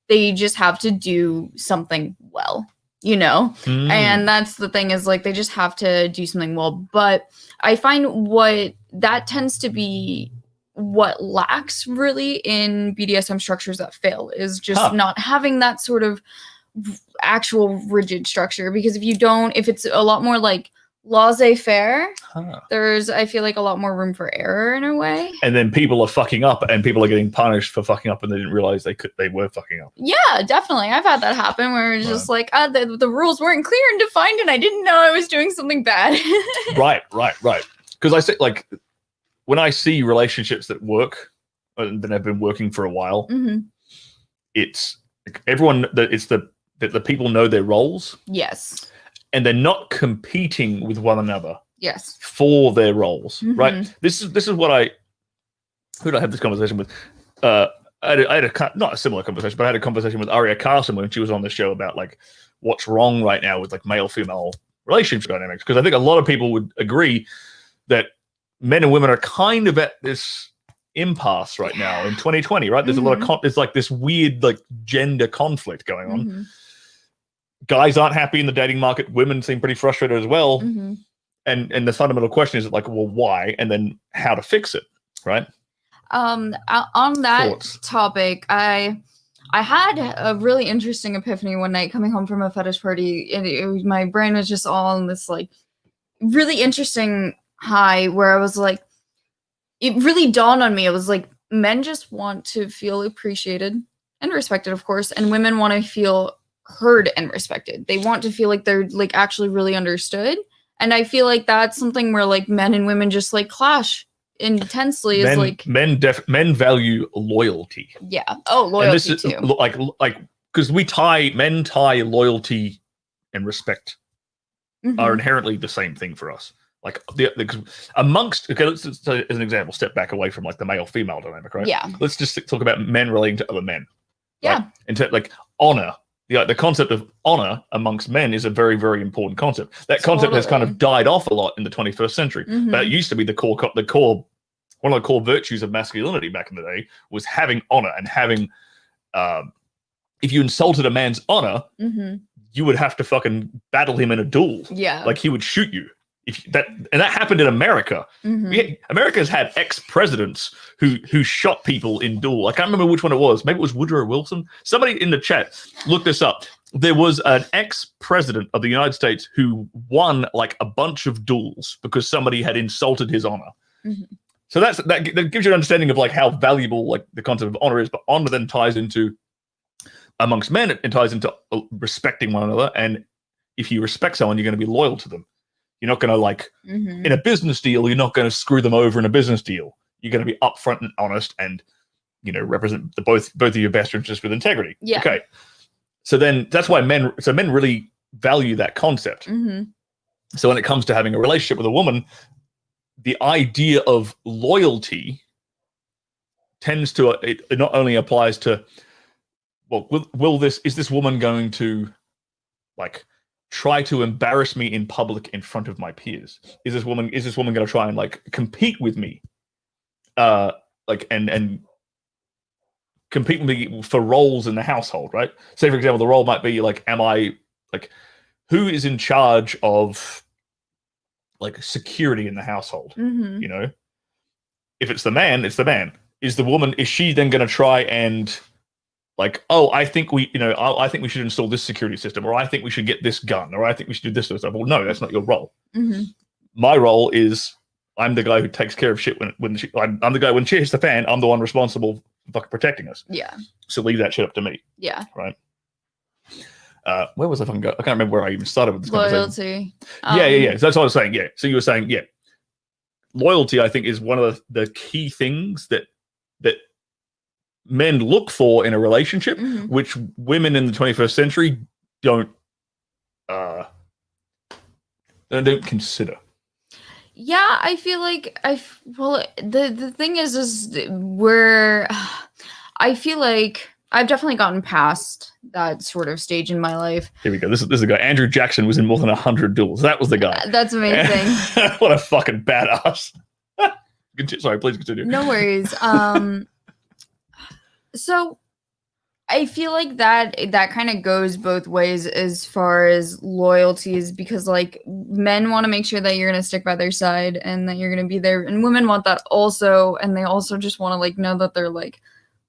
They just have to do something well, and that's the thing, is like they just have to do something well. But I find what that tends to be what lacks really in BDSM structures that fail is just not having that sort of actual rigid structure. Because if it's a lot more like laissez-faire, there's, I feel like, a lot more room for error in a way. And then people are fucking up, and people are getting punished for fucking up, and they didn't realize they were fucking up. Yeah, definitely. I've had that happen where it's just like, the rules weren't clear and defined, and I didn't know I was doing something bad. Right. Because I say, like, when I see relationships that work and that have been working for a while, it's everyone that the people know their roles. Yes. And they're not competing with one another. Yes. For their roles, right? This is what who did I have this conversation with? I had not a similar conversation, but I had a conversation with Aria Carson when she was on the show about like what's wrong right now with like male-female relationship dynamics. Because I think a lot of people would agree that men and women are kind of at this impasse right now in 2020, right? There's a lot of there's like this weird like gender conflict going on. guys aren't happy in the dating market. Women seem pretty frustrated as well. Mm-hmm. And the fundamental question is like, well, why? And then how to fix it, right? On that topic, I had a really interesting epiphany one night coming home from a fetish party, and my brain was just all on this like really interesting high where I was like, it really dawned on me. It was like, men just want to feel appreciated and respected, of course, and women want to feel heard and respected. They want to feel like they're like actually really understood. And I feel like that's something where like men and women just like clash intensely. Is like men value loyalty. Yeah. Oh, loyalty, and this is too. Like because men tie loyalty and respect are inherently the same thing for us. Like amongst, okay, let's just, as an example, step back away from like the male female dynamic, right? Yeah. Let's just talk about men relating to other men. Yeah. Right? And like honor. The concept of honor amongst men is a very, very important concept. That concept has kind of died off a lot in the 21st century. But it used to be one of the core virtues of masculinity back in the day was having honor and having, if you insulted a man's honor, you would have to fucking battle him in a duel. Yeah. Like he would shoot you. And that happened in America. America's had ex-presidents who shot people in duel. I can't remember which one it was. Maybe it was Woodrow Wilson. Somebody in the chat, look this up. There was an ex-president of the United States who won like a bunch of duels because somebody had insulted his honor. So that gives you an understanding of like how valuable like the concept of honor is. But honor then ties into amongst men. It ties into respecting one another. And if you respect someone, you're going to be loyal to them. You're not going to like in a business deal. You're not going to screw them over in a business deal. You're going to be upfront and honest, and represent both of your best interests with integrity. Yeah. Okay. So then that's why men really value that concept. So when it comes to having a relationship with a woman, the idea of loyalty tends to it not only applies to, well, is this woman going to like try to embarrass me in public in front of my peers? Is this woman going to try and like compete with me, like and compete with me for roles in the household, right? Say for example, the role might be like, am I like, who is in charge of like security in the household? If it's the man, it's the man. Is the woman? Is she then going to try and like, oh, I think we should install this security system, or I think we should get this gun, or I think we should do this sort of stuff. Well, no, that's not your role. My role is I'm the guy who takes care of shit I'm the guy when shit hits the fan. I'm the one responsible for fucking protecting us. Yeah. So leave that shit up to me. Yeah. Right. Where was I fucking go? I can't remember where I even started with this loyalty. Yeah. So that's what I was saying. Yeah. So you were saying, yeah, loyalty, I think, is one of the key things that men look for in a relationship, which women in the 21st century don't consider. Yeah, I feel like the thing is I feel like I've definitely gotten past that sort of stage in my life. Here we go. This is the guy. Andrew Jackson was in more than 100 duels. That was the guy. That's amazing. What a fucking badass. Sorry, please continue. No worries. So I feel like that kind of goes both ways as far as loyalties, because like men want to make sure that you're going to stick by their side and that you're going to be there, and women want that also, and they also just want to like know that their like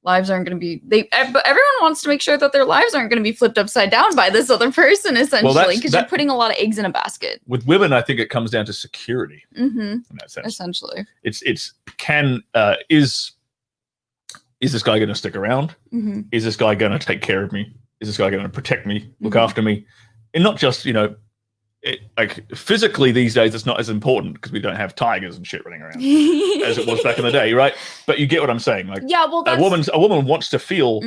lives aren't going to be but everyone wants to make sure that their lives aren't going to be flipped upside down by this other person, essentially, because you're putting a lot of eggs in a basket. With women, I think it comes down to security. In that sense, essentially, is this guy going to stick around? Is this guy going to take care of me? Is this guy going to protect me, look after me? And not just, like physically these days, it's not as important because we don't have tigers and shit running around as it was back in the day, right? But you get what I'm saying. Like, yeah, well, a woman wants to feel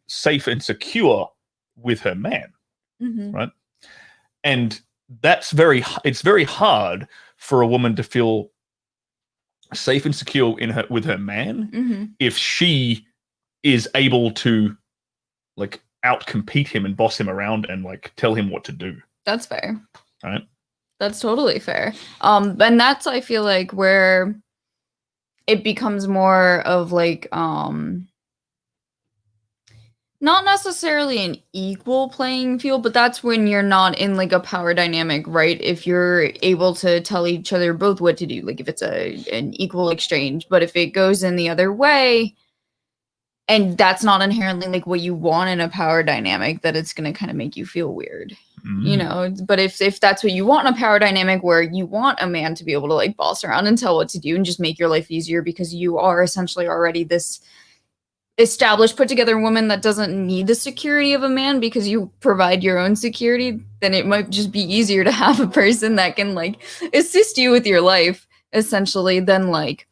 safe and secure with her man, right? And it's very hard for a woman to feel safe and secure with her man if she is able to like outcompete him and boss him around and like tell him what to do. That's fair. Right? That's totally fair. And that's, I feel like, where it becomes more of like not necessarily an equal playing field, but that's when you're not in like a power dynamic, right? If you're able to tell each other both what to do, like if it's an equal exchange. But if it goes in the other way, and that's not inherently like what you want in a power dynamic, that it's going to kind of make you feel weird, you know? But if that's what you want in a power dynamic, where you want a man to be able to like boss around and tell what to do and just make your life easier because you are essentially already this established, put together woman that doesn't need the security of a man because you provide your own security, then it might just be easier to have a person that can like assist you with your life essentially than like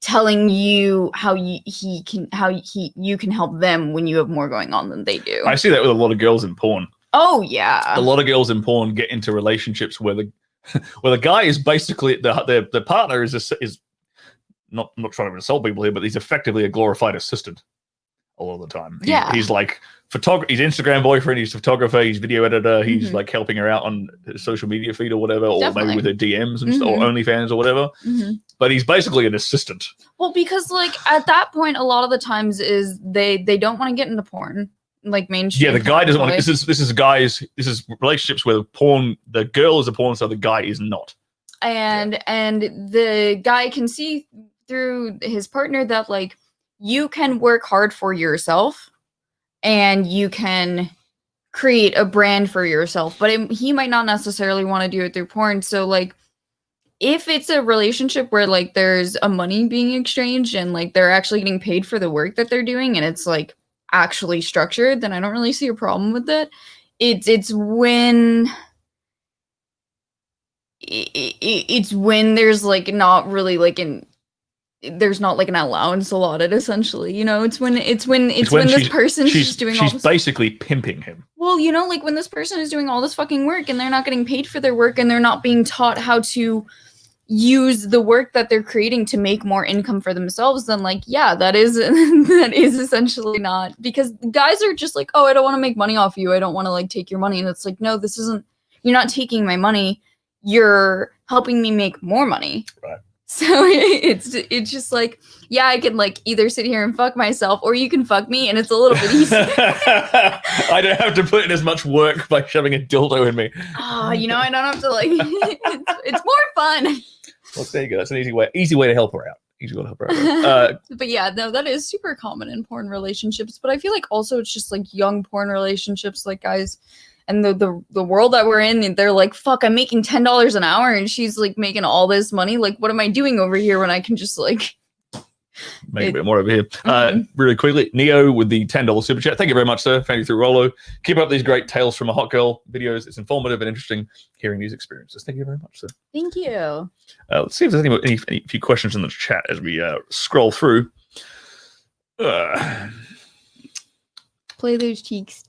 telling you how you can help them when you have more going on than they do. I see that with a lot of girls in porn. Oh yeah. A lot of girls in porn get into relationships where the guy is basically the partner is not trying to insult people here, but he's effectively a glorified assistant a lot of the time. He's like he's Instagram boyfriend, he's photographer, he's video editor, he's like helping her out on his social media feed or whatever, or maybe with her DMs and or OnlyFans or whatever. But he's basically an assistant. Well, because like at that point, a lot of the times is they don't want to get into porn, like mainstream. Yeah, the guy doesn't want to. This is relationships where the girl is a porn star, the guy is not. And the guy can see through his partner that like you can work hard for yourself and you can create a brand for yourself, but he might not necessarily want to do it through porn. So like if it's a relationship where like there's a money being exchanged and like they're actually getting paid for the work that they're doing and it's like actually structured, then I don't really see a problem with it. It's when there's like not really like there's not like an allowance allotted, essentially, you know. It's when this person is doing all this. She's basically pimping him. Well, you know, like when this person is doing all this fucking work and they're not getting paid for their work and they're not being taught how to use the work that they're creating to make more income for themselves, then like, yeah, that is essentially not, because guys are just like, oh, I don't want to make money off you, I don't want to like take your money, and it's like, no, this isn't, you're not taking my money, you're helping me make more money. Right. So it's just like, yeah, I can like either sit here and fuck myself or you can fuck me, and it's a little bit easier. I don't have to put in as much work by shoving a dildo in me. Oh, you know, I don't have to like, it's more fun. Well, there you go. That's an easy way to help her out. Easy way to help her out. But yeah, no, that is super common in porn relationships. But I feel like also it's just like young porn relationships, like guys. And the world that we're in, they're like, fuck, I'm making $10 an hour and she's like making all this money. Like, what am I doing over here when I can just like make a bit more over here? Really quickly, Neo with the $10 super chat. Thank you very much, sir. Thank you through Rolo. Keep up these great Tales from a Hot Girl videos. It's informative and interesting hearing these experiences. Thank you very much, sir. Thank you. Let's see if there's any few questions in the chat as we scroll through. Play those cheeks.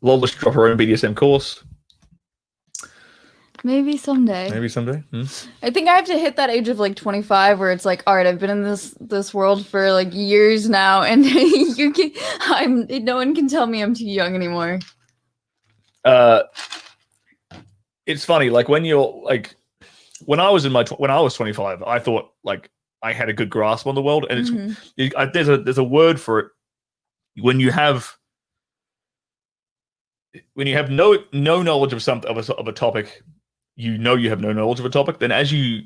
Lola should drop her own BDSM course. Maybe someday. I think I have to hit that age of like 25 where it's like, all right, I've been in this world for like years now, and no one can tell me I'm too young anymore. It's funny, like when you're like, when I was 25, I thought like I had a good grasp on the world, and there's a word for it when you have no knowledge of of a topic, you know you have no knowledge of a topic. Then as you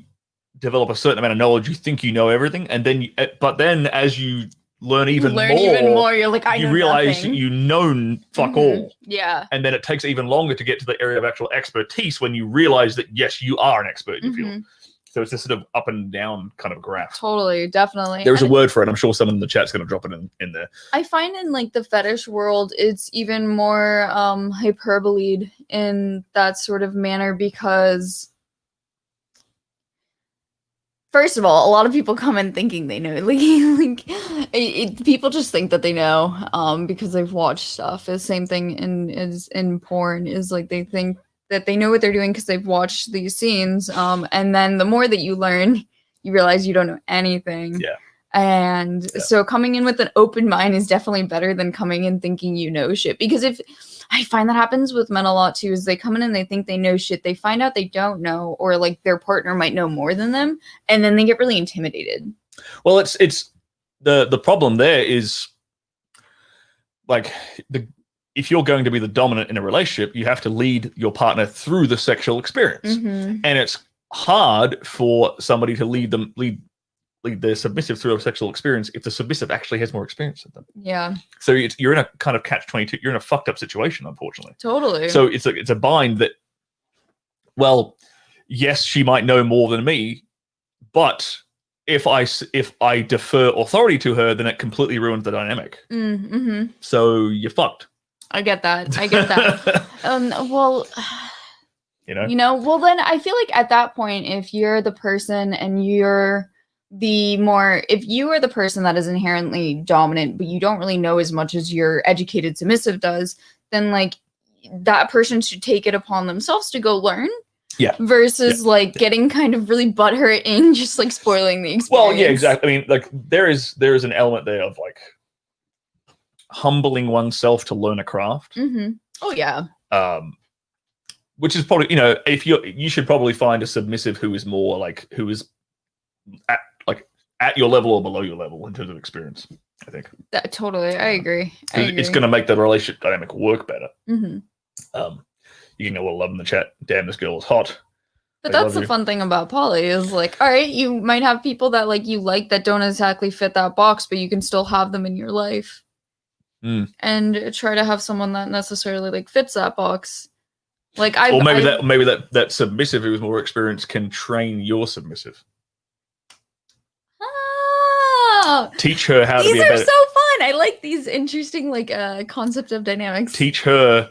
develop a certain amount of knowledge, you think you know everything, and then but then as you learn even more, you're like, you realize nothing. You know fuck all. Yeah. And then it takes even longer to get to the area of actual expertise when you realize that yes, you are an expert in your field. So it's this sort of up and down kind of graph. Totally, definitely. There's a word for it. I'm sure someone in the chat's going to drop it in there. I find in like the fetish world, it's even more hyperbole in that sort of manner because, first of all, a lot of people come in thinking they know. People just think that they know because they've watched stuff. The same thing in porn is like they think that they know what they're doing because they've watched these scenes. And then the more that you learn, you realize you don't know anything. Yeah. And so coming in with an open mind is definitely better than coming in thinking you know shit. Because if I find that happens with men a lot too, is they come in and they think they know shit. They find out they don't know, or like their partner might know more than them, and then they get really intimidated. Well, it's the problem there is like if you're going to be the dominant in a relationship, you have to lead your partner through the sexual experience, and it's hard for somebody to lead the submissive through a sexual experience if the submissive actually has more experience than them. Yeah. So you're in a kind of catch-22. You're in a fucked up situation, unfortunately. Totally. So it's a bind that, well, yes, she might know more than me, but if I defer authority to her, then it completely ruins the dynamic. So you're fucked. I get that. Well, well, then I feel like at that point, if you're the person and if you are the person that is inherently dominant, but you don't really know as much as your educated submissive does, then like that person should take it upon themselves to go learn. Yeah. Versus like getting kind of really butthurt and just like spoiling the experience. Well, yeah, exactly. I mean, like there is an element there of like humbling oneself to learn a craft. Oh yeah. Which is probably, if you should probably find a submissive who is more like, who is at your level or below your level in terms of experience, I think. Totally. I agree. It's going to make the relationship dynamic work better. You can get a little love in the chat. Damn, this girl is hot. But that's the fun thing about poly is like, all right, you might have people that like you like that don't exactly fit that box, but you can still have them in your life. And try to have someone that necessarily like fits that box. Like maybe that submissive who is more experienced can train your submissive. Oh, teach her how to be a better. These are so fun. I like these interesting like concept of dynamics. Teach her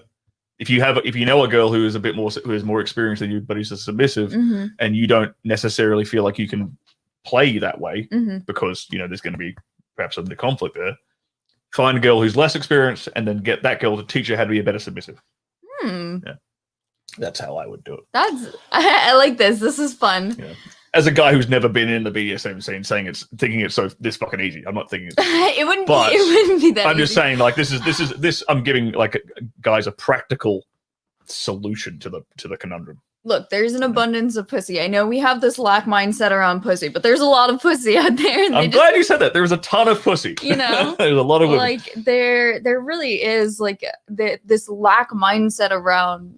if you know a girl who is more experienced than you, but who's a submissive, and you don't necessarily feel like you can play that way because there's going to be perhaps some conflict there. Find a girl who's less experienced, and then get that girl to teach her how to be a better submissive. Yeah, that's how I would do it. I like this. This is fun. Yeah. As a guy who's never been in the BDSM scene, thinking it's this fucking easy. I'm not thinking it's it wouldn't be that. I'm just saying, like this. I'm giving like guys a practical solution to the conundrum. Look, there's an abundance of pussy. I know we have this lack mindset around pussy, but there's a lot of pussy out there. And I'm glad you said that. There was a ton of pussy. There's a lot of women. Like there really is like this lack mindset around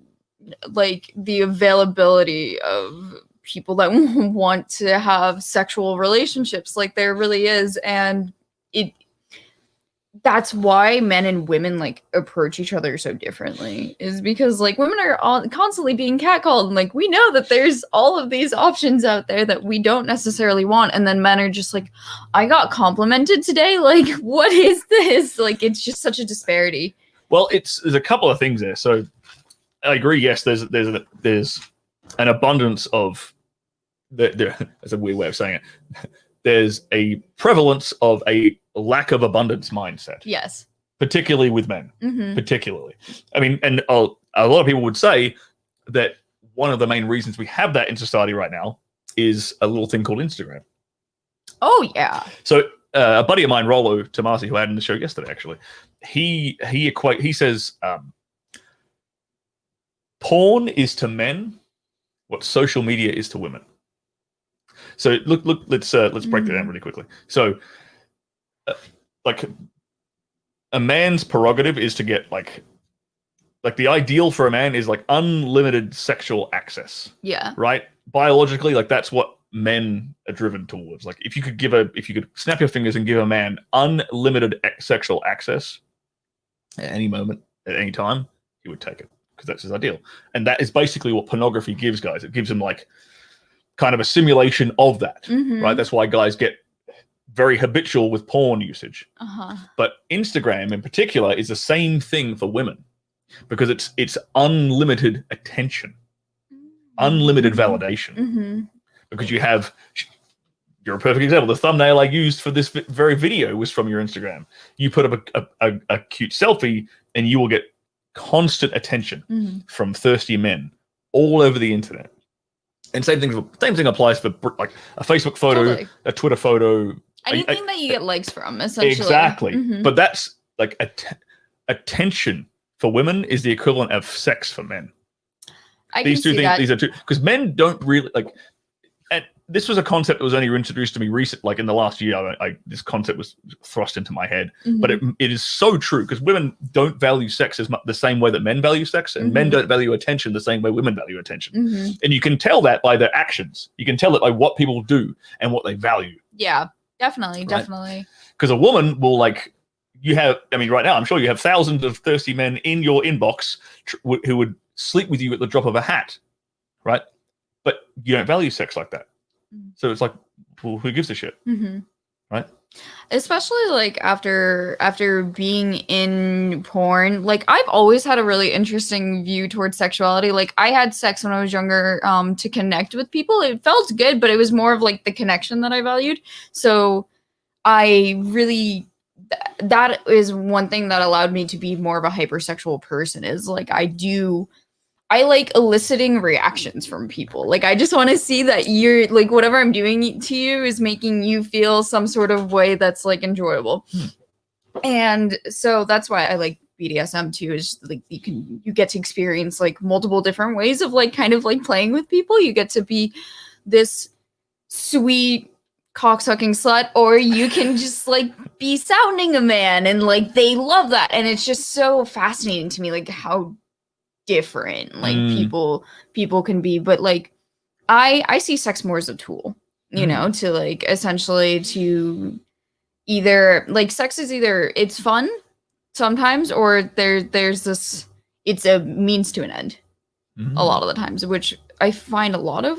like the availability of people that want to have sexual relationships. Like there really is, and that's why men and women like approach each other so differently, is because like women are constantly being catcalled, and like we know that there's all of these options out there that we don't necessarily want, and then men are just like, I got complimented today, like what is this? Like it's just such a disparity. Well, there's a couple of things there. So I agree, yes, there's an abundance of that's a weird way of saying it. There's a prevalence of a lack of abundance mindset. Yes. Particularly with men. Particularly. I mean, and a lot of people would say that one of the main reasons we have that in society right now is a little thing called Instagram. Oh, yeah. So a buddy of mine, Rolo Tomasi, who I had in the show yesterday, actually, he says porn is to men what social media is to women. So look, let's break that down really quickly. So, like, a man's prerogative is to get like the ideal for a man is like unlimited sexual access. Yeah. Right. Biologically, like that's what men are driven towards. Like, if you could snap your fingers and give a man unlimited sexual access at any moment, at any time, he would take it because that's his ideal. And that is basically what pornography gives guys. It gives them like kind of a simulation of that, right? That's why guys get very habitual with porn usage. But Instagram in particular is the same thing for women because it's unlimited attention, unlimited validation. Because you're a perfect example. The thumbnail I used for this very video was from your Instagram. You put up a cute selfie and you will get constant attention from thirsty men all over the internet. And same thing applies for like a Facebook photo, a Twitter photo, anything that you get likes from, essentially. Exactly. But that's like attention for women is the equivalent of sex for men. These two things, these are two, because men don't really like. And this was a concept that was only introduced to me like in the last year. This concept was thrust into my head, but it is so true because women don't value sex as much the same way that men value sex, and men don't value attention the same way women value attention. And you can tell that by their actions. You can tell it by what people do and what they value. Yeah, definitely, right? Definitely. Because a woman will like. Right now, I'm sure you have thousands of thirsty men in your inbox who would sleep with you at the drop of a hat, right? But you don't value sex like that. So it's like, well, who gives a shit, right? Especially like after being in porn, like I've always had a really interesting view towards sexuality. Like I had sex when I was younger to connect with people. It felt good, but it was more of like the connection that I valued. So I really... that is one thing that allowed me to be more of a hypersexual person, is like I like eliciting reactions from people. Like I just want to see that you're like, whatever I'm doing to you is making you feel some sort of way that's like enjoyable. And so that's why I like BDSM too, is like you get to experience like multiple different ways of like kind of like playing with people. You get to be this sweet cocksucking slut, or you can just like be sounding a man, and like they love that. And it's just so fascinating to me, like how different like people can be. But like I see sex more as a tool, you know, to like essentially to either like sex is either it's fun sometimes, or there's this, it's a means to an end a lot of the times, which I find a lot of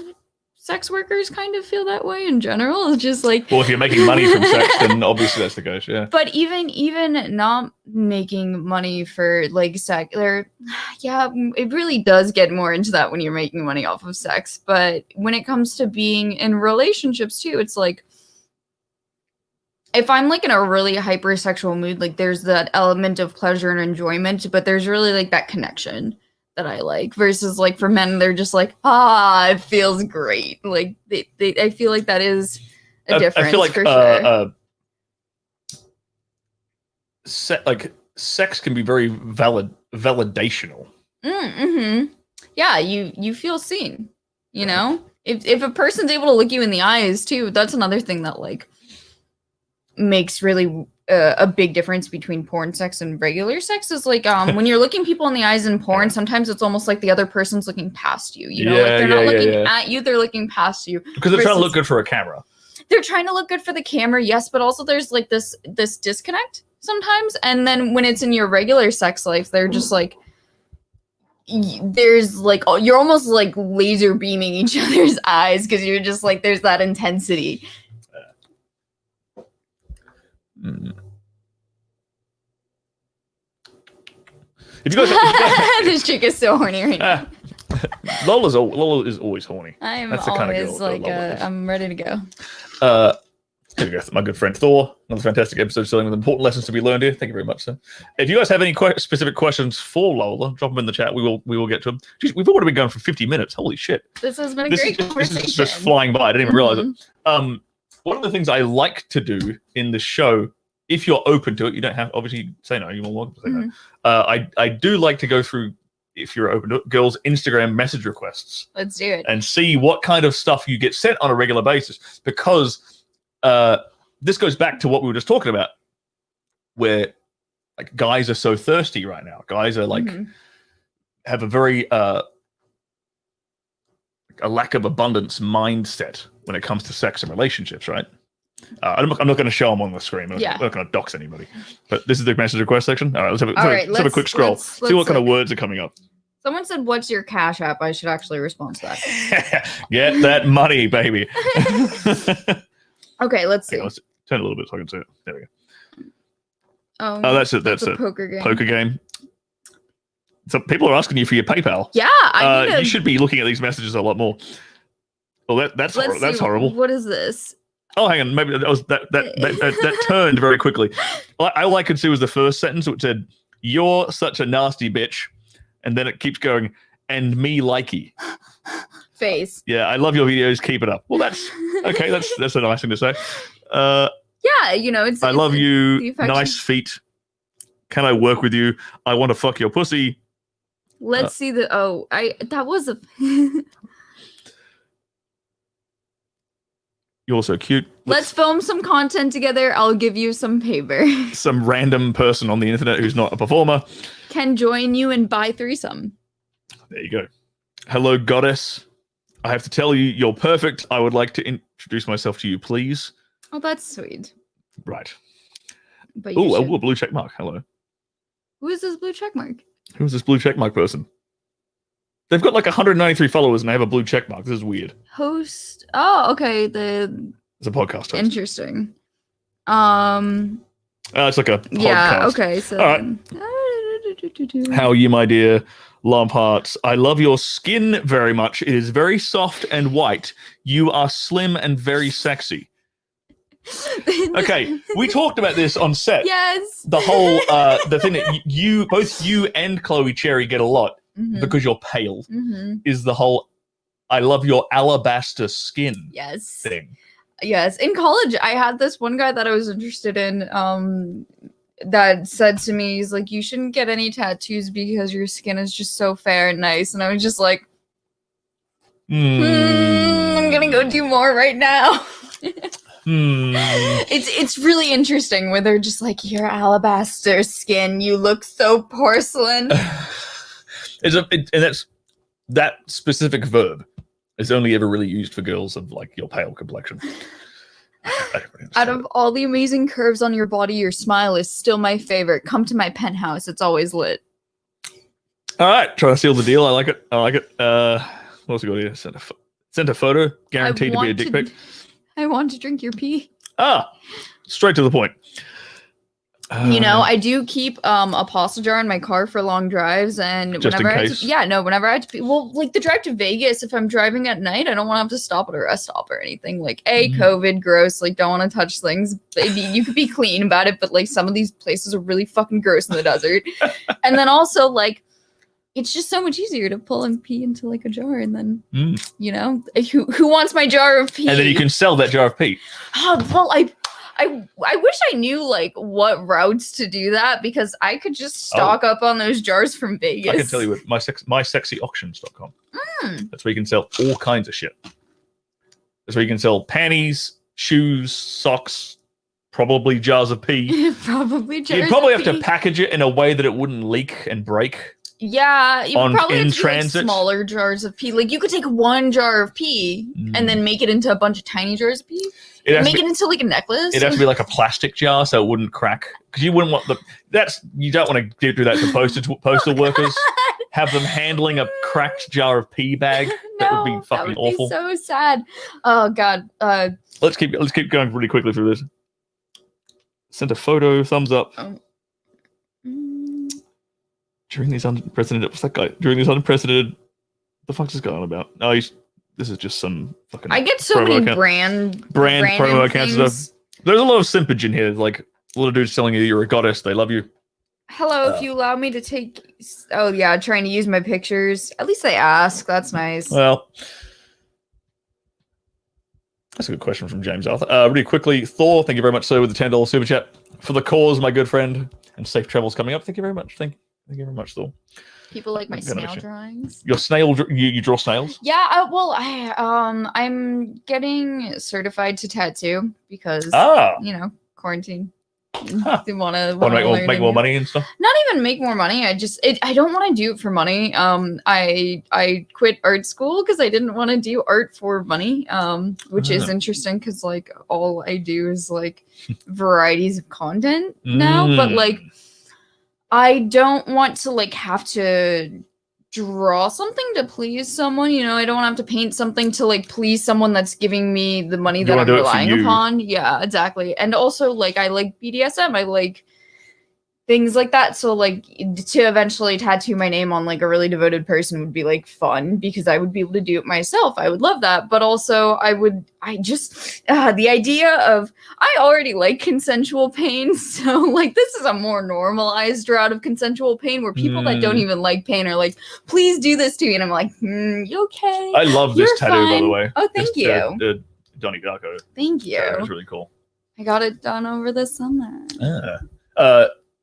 sex workers kind of feel that way in general. It's just like, well, if you're making money from sex, then obviously that's the case, yeah. But even not making money for like sex, it really does get more into that when you're making money off of sex. But when it comes to being in relationships too, it's like, if I'm like in a really hypersexual mood, like there's that element of pleasure and enjoyment, but there's really like that connection that I like, versus like for men, they're just like, it feels great. Like I feel like that is a difference. I feel like for sure. Like sex can be very validational. Yeah, you feel seen. You know, if a person's able to look you in the eyes too, that's another thing that like makes really a big difference between porn sex and regular sex, is like when you're looking people in the eyes in porn, sometimes it's almost like the other person's looking past you, you know, like they're not looking at you, they're looking past you, because they're trying to look good for a camera. They're trying to look good for the camera, yes, but also there's like this disconnect sometimes. And then when it's in your regular sex life, they're just like, there's like, you're almost like laser beaming each other's eyes, because you're just like, there's that intensity. If you guys, this chick is so horny right now. Lola is always horny. I'm always kind of like, I'm ready to go. My good friend Thor, another fantastic episode dealing with important lessons to be learned here. Thank you very much, sir. If you guys have any specific questions for Lola, drop them in the chat. We will get to them. Jeez, we've already been going for 50 minutes. Holy shit! This has been a great conversation. This is just flying by. I didn't even realize it. One of the things I like to do in the show, if you're open to it, you don't have obviously say no. You're more welcome to say no. I do like to go through, if you're open to it, girls' Instagram message requests. Let's do it and see what kind of stuff you get sent on a regular basis, because this goes back to what we were just talking about, where like guys are so thirsty right now. Guys are like have a very a lack of abundance mindset when it comes to sex and relationships, right? I'm not going to show them on the screen. I'm not going to dox anybody. But this is the message request section. All right, let's have a quick scroll. See what kind of words are coming up. Someone said, "What's your Cash App?" I should actually respond to that. Get that money, baby. Okay, let's see. Let's turn it a little bit so I can see it. There we go. Oh, that's it. That's it. Poker game. Poker game. So people are asking you for your PayPal. Yeah, you should be looking at these messages a lot more. Well, that's horrible. What is this? Oh, hang on. Maybe that turned very quickly. All I could see was the first sentence, which said, "You're such a nasty bitch," and then it keeps going, "And me likey." Face. Yeah, I love your videos. Keep it up. Well, that's okay. That's a nice thing to say. Yeah, you know, I love you. Nice feet. Can I work with you? I want to fuck your pussy. Let's see the that was a You're so cute. Let's film some content together. I'll give you some paper. Some random person on the internet who's not a performer can join you and buy threesome. There you go. Hello, goddess. I have to tell you, you're perfect. I would like to introduce myself to you, please. Oh, that's sweet. Right. Oh, a blue check mark. Hello. Who is this blue check mark? Who's this blue check mark person? They've got like 193 followers and they have a blue check mark. This is weird. Host. Oh, okay. It's a podcast host. Interesting. It's like a podcast. Yeah, okay. So all right. How are you, my dear lump hearts? I love your skin very much. It is very soft and white. You are slim and very sexy. Okay, we talked about this on set. Yes. The whole the thing that both you and Chloe Cherry get a lot because you're pale is the whole I love your alabaster skin thing. Yes. In college, I had this one guy that I was interested in that said to me, he's like, you shouldn't get any tattoos because your skin is just so fair and nice. And I was just like, I'm gonna go do more right now. It's really interesting where they're just like, your alabaster skin, you look so porcelain. And that's that specific verb is only ever really used for girls of like your pale complexion. Out of all the amazing curves on your body, your smile is still my favorite. Come to my penthouse, it's always lit. All right, trying to seal the deal. I like it. What else we got here? Send a photo, guaranteed to be a dick pic. I want to drink your pee. Straight to the point. I do keep a pasta jar in my car for long drives, and whenever I had to pee, well, like the drive to Vegas, if I'm driving at night, I don't want to have to stop at a rest stop or anything. Like, COVID, gross. Like, don't want to touch things. Maybe you could be clean about it, but like some of these places are really fucking gross in the desert. And then also like, it's just so much easier to pull and pee into like a jar, and then who wants my jar of pee? And then you can sell that jar of pee. Oh, well, I wish I knew like what routes to do that, because I could just stock up on those jars from Vegas. I can tell you with mysexyauctions.com. That's where you can sell all kinds of shit. That's where you can sell panties, shoes, socks, probably jars of pee. You'd probably have to package it in a way that it wouldn't leak and break. Yeah, you would probably have to do, like, smaller jars of pee. Like, you could take one jar of pee and then make it into a bunch of tiny jars of pee. Make it into like a necklace. It has to be like a plastic jar so it wouldn't crack. Because you wouldn't want you don't want to do that to postal workers. Have them handling a cracked jar of pee bag. That would be fucking awful. Be so sad. Oh god. Let's keep going really quickly through this. Sent a photo, thumbs up. During these unprecedented, what's that guy? During these unprecedented, the fuck's this guy on about? Oh, this is just some fucking. I get so many brand promo account stuff. There's a lot of simpage in here. Like a lot of dudes telling you you're a goddess, they love you. Hello, if you allow me to take. Oh yeah, trying to use my pictures. At least they ask. That's nice. Well, that's a good question from James Arthur. Really quickly, Thor, thank you very much, sir, with the $10 super chat for the cause, my good friend, and safe travels coming up. Thank you very much. Thank you very much, Thor. People like my snail drawings. Your snail, you draw snails? Yeah, I'm getting certified to tattoo because quarantine. They want to make more money and stuff. Not even make more money. I don't want to do it for money. I quit art school because I didn't want to do art for money. Which is interesting because like all I do is like varieties of content now, but like. I don't want to like have to draw something to please someone, I don't want to have to paint something to like please someone that's giving me the money that I'm relying upon. Yeah, exactly. And also like I like BDSM. I like things like that. So like to eventually tattoo my name on like a really devoted person would be like fun because I would be able to do it myself. I would love that. But also the idea of, I already like consensual pain. So like this is a more normalized route of consensual pain where people that don't even like pain are like, please do this to me. And I'm like, you okay? I love this tattoo, by the way. Oh, thank you. Donnie Darko. Thank you. That's really cool. I got it done over the summer.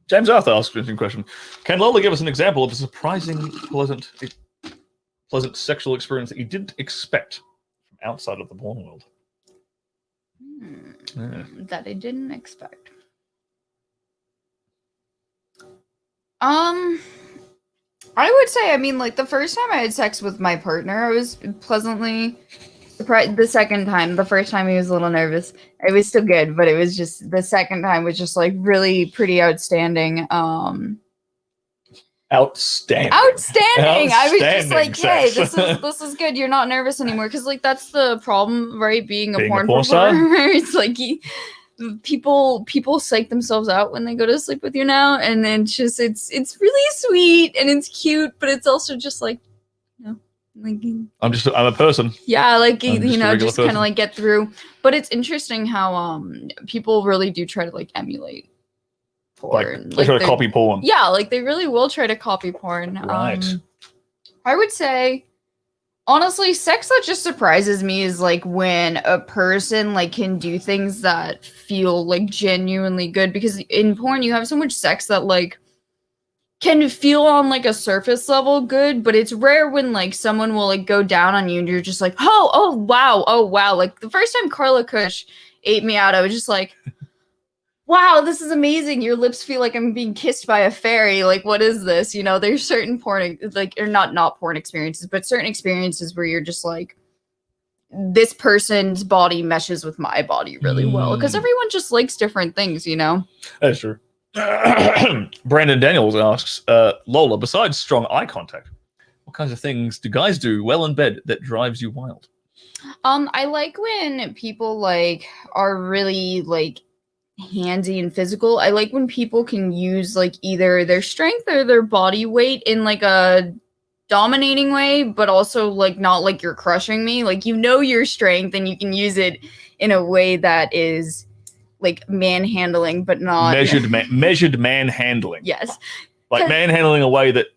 James Arthur asks an interesting question. Can Lola give us an example of a surprising, pleasant sexual experience that you didn't expect from outside of the porn world? That I didn't expect. I would say, I mean, like, the first time I had sex with my partner, I was pleasantly surprised. The second time, the first time he was a little nervous. It was still good, but it was just, the second time was just, like, really pretty outstanding. Outstanding. I was just like, hey, sex. this is good. You're not nervous anymore. Because, like, that's the problem, right? Being a porn star? performer. It's like, people psych themselves out when they go to sleep with you now, and then just it's really sweet and it's cute, but it's also just like, you know, like, I'm a person. Yeah, like, you know, just kind person. of like get through. But it's interesting how people really do try to like emulate porn. Like they try to copy porn. Yeah, like they really will try to copy porn. Right. I would say, honestly, sex that just surprises me is like when a person like can do things that feel like genuinely good, because in porn you have so much sex that like can feel on like a surface level good, but it's rare when like someone will like go down on you and you're just like, oh wow. Like the first time Carla Kush ate me out, I was just like, wow, this is amazing. Your lips feel like I'm being kissed by a fairy. Like, what is this? You know, there's certain porn, like, or not porn experiences, but certain experiences where you're just like, this person's body meshes with my body really well. Because everyone just likes different things, you know? That's true. Brandon Daniels asks, Lola, besides strong eye contact, what kinds of things do guys do well in bed that drives you wild? I like when people like are really like handsy and physical. I like when people can use like either their strength or their body weight in like a dominating way, but also like not like you're crushing me. Like, you know, your strength and you can use it in a way that is like manhandling, but not measured manhandling. Yes, like manhandling a way that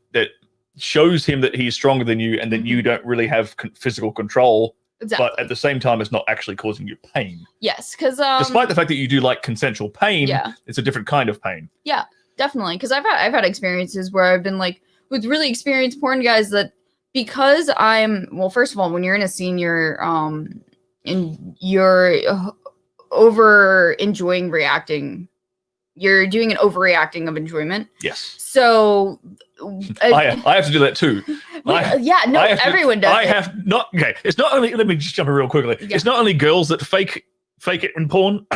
shows him that he's stronger than you and that you don't really have physical control. Exactly. But at the same time, it's not actually causing you pain. Yes, because despite the fact that you do like consensual pain, it's a different kind of pain. Yeah, definitely. Because I've had experiences where I've been like with really experienced porn guys that, because first of all, when you're in a scene, you're over enjoying reacting. You're doing an overreacting of enjoyment. Yes. So I have to do that too. Everyone does. It's not only. Let me just jump in real quickly. Yeah. It's not only girls that fake it in porn.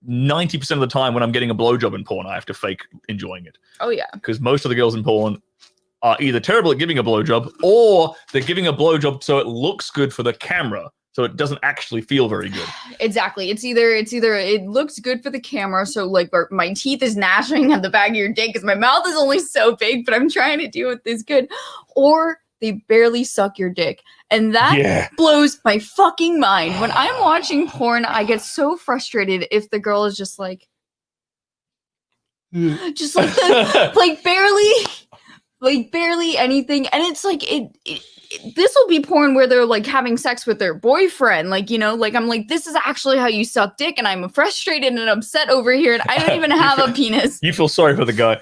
90% of the time when I'm getting a blowjob in porn, I have to fake enjoying it. Oh yeah. Because most of the girls in porn are either terrible at giving a blowjob, or they're giving a blowjob so it looks good for the camera. So it doesn't actually feel very good. Exactly. It's either it looks good for the camera, so like my teeth is gnashing at the back of your dick because my mouth is only so big, but I'm trying to do this good, or they barely suck your dick. And that blows my fucking mind. When I'm watching porn, I get so frustrated if the girl is just like barely anything. And it's like this will be porn where they're like having sex with their boyfriend. Like, you know, like I'm like, this is actually how you suck dick, and I'm frustrated and upset over here, and I don't even have a penis. You feel sorry for the guy.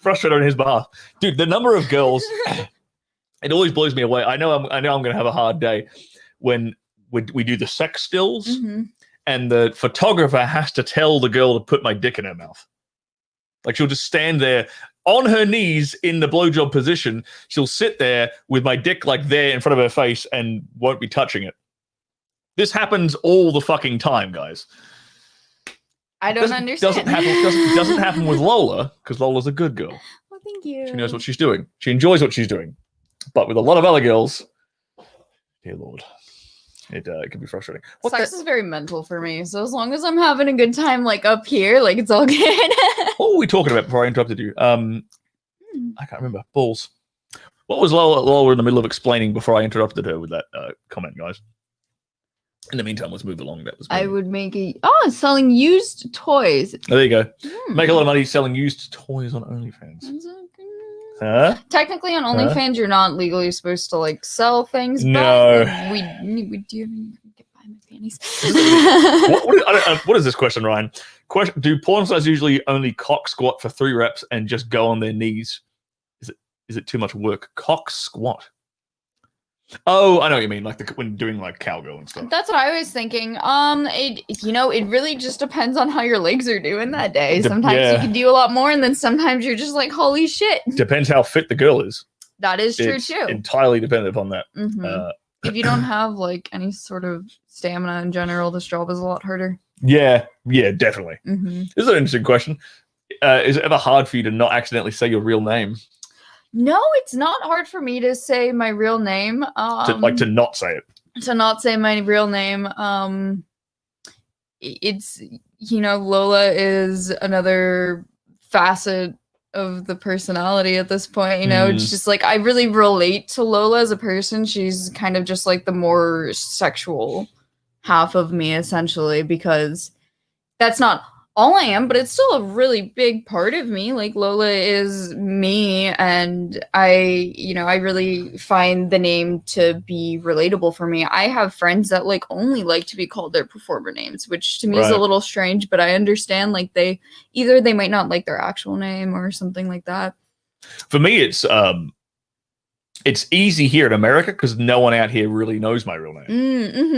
Frustrated on his behalf. Dude, the number of girls, it always blows me away. I know I'm gonna have a hard day when we do the sex stills, and the photographer has to tell the girl to put my dick in her mouth. Like, she'll just stand there on her knees in the blowjob position. She'll sit there with my dick like there in front of her face and won't be touching it. This happens all the fucking time, guys. I don't understand. Doesn't happen with Lola, because Lola's a good girl. Well, thank you. She knows what she's doing. She enjoys what she's doing. But with a lot of other girls, dear Lord, it can be frustrating. Sex is very mental for me, so as long as I'm having a good time, like up here, like it's all good. What were we talking about before I interrupted you? I can't remember. Balls. What was Lola in the middle of explaining before I interrupted her with that comment, guys? In the meantime, let's move along. I would make selling used toys. Oh, there you go. Make a lot of money selling used toys on OnlyFans. Huh? Technically, on OnlyFans, you're not legally supposed to like sell things. No. But we do. Get by my panties. What is this question, Ryan? Do porn stars usually only cock squat for 3 reps and just go on their knees? Is it too much work? Cock squat. Oh, I know what you mean. Like when doing like cowgirl and stuff. That's what I was thinking. It really just depends on how your legs are doing that day. Sometimes you can do a lot more, and then sometimes you're just like, holy shit. Depends how fit the girl is. That is true too. Entirely dependent upon that. If you don't have like any sort of stamina in general, this job is a lot harder. Yeah, definitely. This is an interesting question. Is it ever hard for you to not accidentally say your real name? No, it's not hard for me to say my real name. To not say it. To not say my real name. It's, Lola is another facet of the personality at this point. It's just like I really relate to Lola as a person. She's kind of just like the more sexual half of me, essentially, because that's not all I am, but it's still a really big part of me. Like Lola is me, and I really find the name to be relatable for me. I have friends that like only like to be called their performer names, which to me is a little strange, but I understand like they might not like their actual name or something like that. For me, it's easy here in America because no one out here really knows my real name.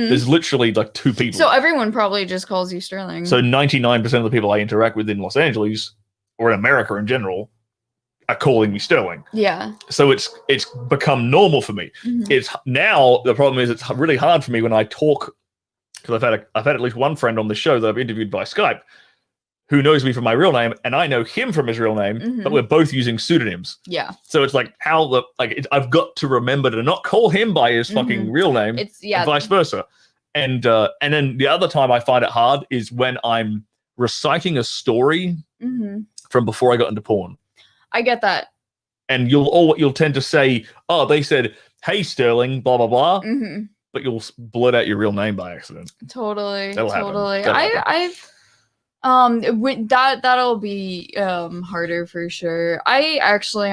There's literally like 2 people. So everyone probably just calls you Sterling. So 99% of the people I interact with in Los Angeles or in America in general are calling me Sterling. Yeah. So it's become normal for me. It's now the problem is it's really hard for me when I talk, because I've had at least one friend on the show that I've interviewed by Skype who knows me from my real name, and I know him from his real name, but we're both using pseudonyms. Yeah. So it's like I've got to remember to not call him by his fucking real name, and vice versa. And then the other time I find it hard is when I'm reciting a story from before I got into porn. I get that. And you'll tend to say, oh, they said, hey, Sterling, blah, blah, blah. But you'll blurt out your real name by accident. Totally. That'll totally. happen. That'll be harder for sure. I actually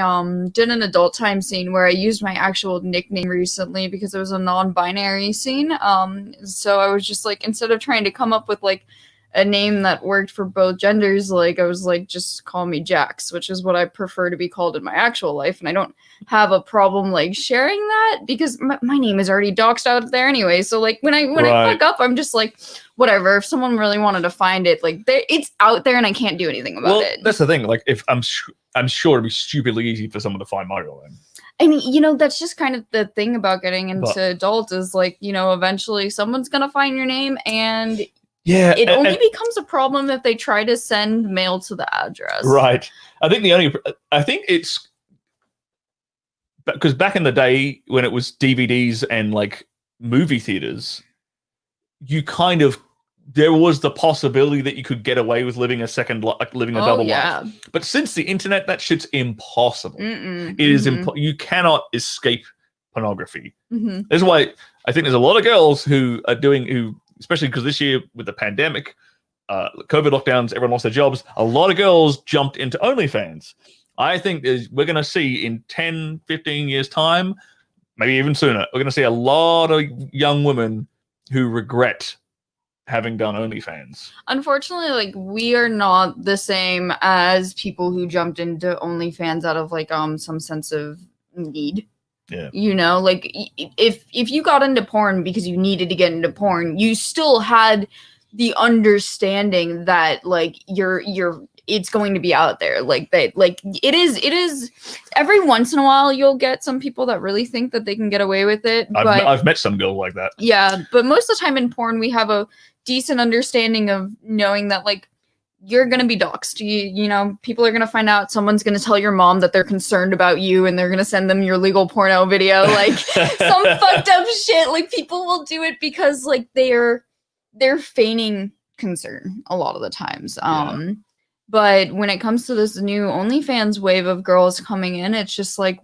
did an adult time scene where I used my actual nickname recently because it was a non-binary scene. So I was just like, instead of trying to come up with like a name that worked for both genders, like I was like, just call me Jax, which is what I prefer to be called in my actual life, and I don't have a problem like sharing that because my name is already doxed out there anyway. So like when I fuck up, I'm just like, whatever. If someone really wanted to find it, like it's out there and I can't do anything about it. That's the thing. Like if I'm sure it'd be stupidly easy for someone to find my real name. I mean, that's just kind of the thing about getting into adult is like, eventually someone's gonna find your name, and it only becomes a problem if they try to send mail to the address. Right. I think it's because back in the day when it was DVDs and like movie theaters, there was the possibility that you could get away with living a double life. But since the internet, that shit's impossible. It is you cannot escape pornography. That's why I think there's a lot of girls who especially because this year with the pandemic, COVID lockdowns, everyone lost their jobs. A lot of girls jumped into OnlyFans. I think we're going to see in 10, 15 years time, maybe even sooner, we're going to see a lot of young women who regret having done OnlyFans. Unfortunately, like we are not the same as people who jumped into OnlyFans out of like some sense of need. Yeah. Like if you got into porn because you needed to get into porn, you still had the understanding that like it's going to be out there. Like it is every once in a while you'll get some people that really think that they can get away with it. I've met some girl like that. Yeah, but most of the time in porn we have a decent understanding of knowing that like you're going to be doxxed. People are going to find out, someone's going to tell your mom that they're concerned about you and they're going to send them your legal porno video, like some fucked up shit. Like people will do it because like they're feigning concern a lot of the times. But when it comes to this new OnlyFans wave of girls coming in, it's just like,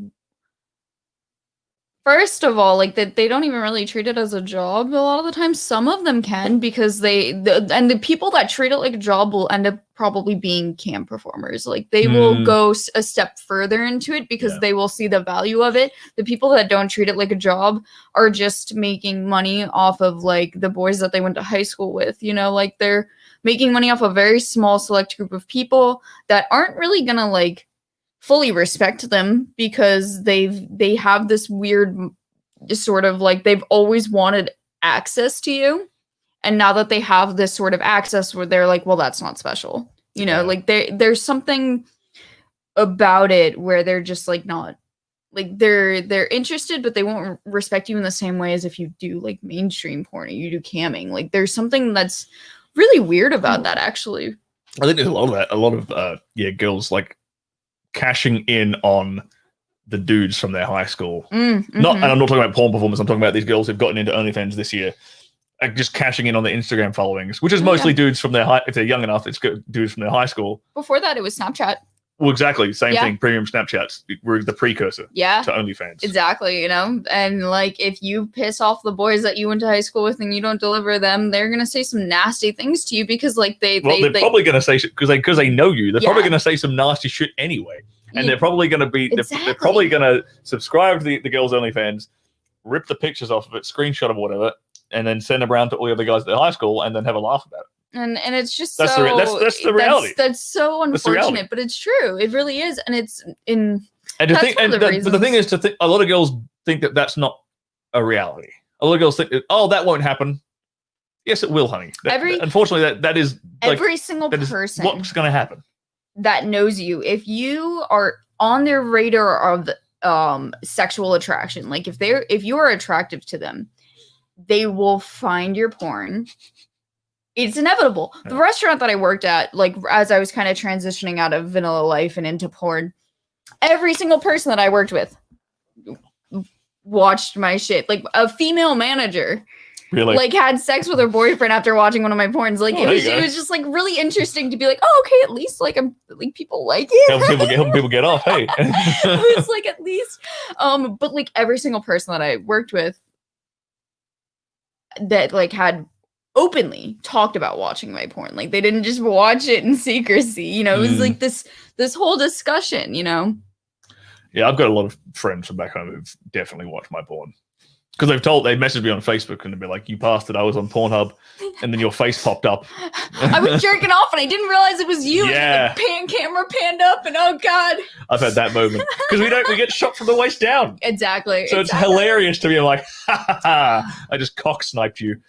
First of all, like that they don't even really treat it as a job a lot of the time. Some of them can because the people that treat it like a job will end up probably being cam performers. Like they will go a step further into it because they will see the value of it. The people that don't treat it like a job are just making money off of like the boys that they went to high school with, you know, like they're making money off a very small select group of people that aren't really gonna like fully respect them because they have this weird sort of like they've always wanted access to you, and now that they have this sort of access where they're like, well, that's not special, you know, like there's something about it where they're just like not like they're interested, but they won't respect you in the same way as if you do like mainstream porn or you do camming. Like there's something that's really weird about that, actually. I think there's a lot of that. A lot of girls like cashing in on the dudes from their high school. And I'm not talking about porn performance. I'm talking about these girls who've gotten into OnlyFans this year, like just cashing in on their Instagram followings, which is mostly dudes from their if they're young enough, it's dudes from their high school. Before that, it was Snapchat. Well, exactly. Same thing. Premium Snapchats were the precursor to OnlyFans. Exactly. You know, and like if you piss off the boys that you went to high school with and you don't deliver them, they're going to say some nasty things to you because like they're probably going to say because they know you. They're probably going to say some nasty shit anyway. And they're probably going to be they're probably going to subscribe to the girls' OnlyFans, rip the pictures off of it, screenshot of whatever, and then send them around to all the other guys at their high school and then have a laugh about it. And it's just that's the reality. That's so unfortunate, but it's true. It really is, and it's in. And to think, but the thing is, a lot of girls think that that's not a reality. A lot of girls think, oh, that won't happen. Yes, it will, honey. Unfortunately, that is every single person. What's going to happen? That knows you, if you are on their radar of sexual attraction, like if you are attractive to them, they will find your porn. It's inevitable. The restaurant that I worked at, like as I was kind of transitioning out of vanilla life and into porn, every single person that I worked with watched my shit. Like a female manager, really, like had sex with her boyfriend after watching one of my porns. Like it was just like really interesting to be like, oh, okay, at least like people like it. Helping people get off. Hey, it was like at least, but like every single person that I worked with that like had openly talked about watching my porn. Like they didn't just watch it in secrecy, you know. It was like this whole discussion, you know. Yeah, I've got a lot of friends from back home who've definitely watched my porn because they messaged me on Facebook and they'd be like, you passed it, I was on Pornhub, and then your face popped up. I was jerking off and I didn't realize it was you. Yeah, and the camera panned up and oh god, I've had that moment because we get shot from the waist down. Exactly. So it's hilarious to me. I'm like, ha ha ha! I just cock sniped you.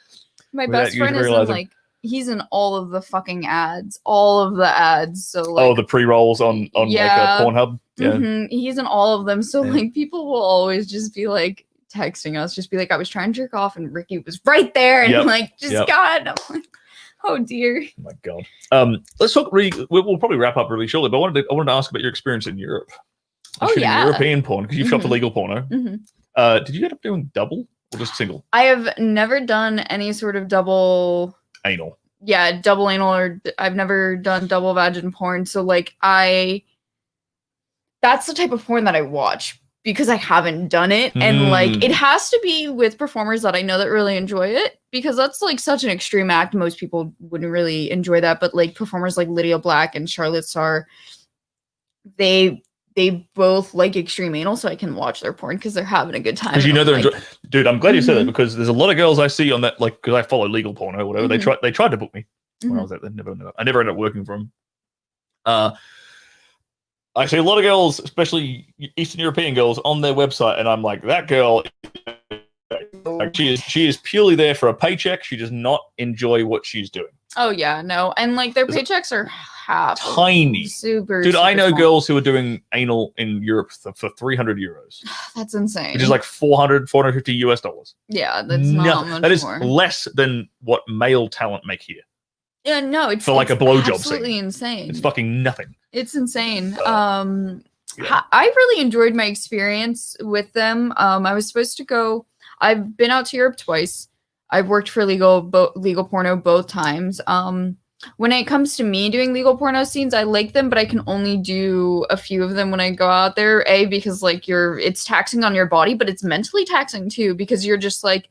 My best friend is in, like, he's in all of the fucking ads, all of the ads. So like, the pre-rolls on like Pornhub. Yeah, he's in all of them. So like, people will always just be like texting us, just be like, I was trying to jerk off and Ricky was right there, and like, just God, I'm like, oh dear. Oh my God. Let's talk. We'll probably wrap up really shortly, but I wanted to ask about your experience in Europe. European porn, because you've shot for legal porno. Did you end up doing double? Or just single? I have never done any sort of double anal. Yeah, double anal, or I've never done double vagin porn. So like that's the type of porn that I watch because I haven't done it. And like it has to be with performers that I know that really enjoy it, because that's like such an extreme act. Most people wouldn't really enjoy that. But like performers like Lydia Black and Charlotte Sarr, they both like extreme anal, so I can watch their porn because they're having a good time. Because you know they're enjoying. Dude, I'm glad you said that, because there's a lot of girls I see on that, like, because I follow legal porno or whatever. They tried to book me when I was there. I never ended up working for them. I see a lot of girls, especially Eastern European girls, on their website, and I'm like, that girl, like, she is purely there for a paycheck. She does not enjoy what she's doing. Oh yeah, no, and like their paychecks are tiny, super. Dude, I know small. girls who are doing anal in Europe for 300 euros. That's insane. Which is like $450 US. Yeah, that's not much. That is more. less than what male talent make here. Yeah, no, it's for like a blowjob. Absolutely insane. It's fucking nothing. It's insane. I really enjoyed my experience with them. I was supposed to go. I've been out to Europe twice. I've worked for legal porno both times. when it comes to me doing legal porno scenes, I like them, but I can only do a few of them when I go out there. Because like it's taxing on your body, but it's mentally taxing too, because you're just like,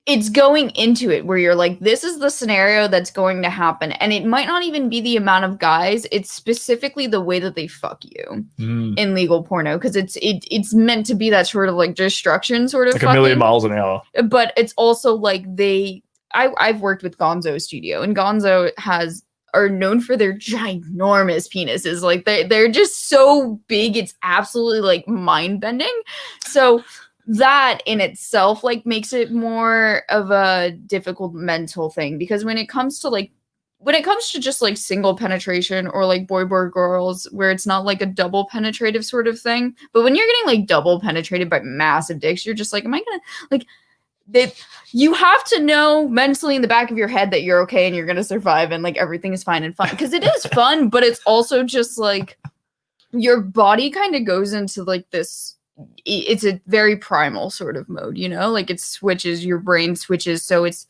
it's going into it where you're like, this is the scenario that's going to happen. And it might not even be the amount of guys. It's specifically the way that they fuck you in legal porno. Cause it's meant to be that sort of like destruction sort of like fucking. 1,000,000 miles an hour. But it's also like I've worked with Gonzo Studio, and Gonzo are known for their ginormous penises. Like they're just so big, it's absolutely like mind bending. So that in itself like makes it more of a difficult mental thing, because when it comes to just like single penetration or like boy girls, where it's not like a double penetrative sort of thing, but when you're getting like double penetrated by massive dicks, you're just like, am I gonna like you have to know mentally in the back of your head that you're okay and you're gonna survive and like everything is fine and fun, because it is fun, but it's also just like your body kind of goes into like this, it's a very primal sort of mode, you know, like it switches, your brain switches, so it's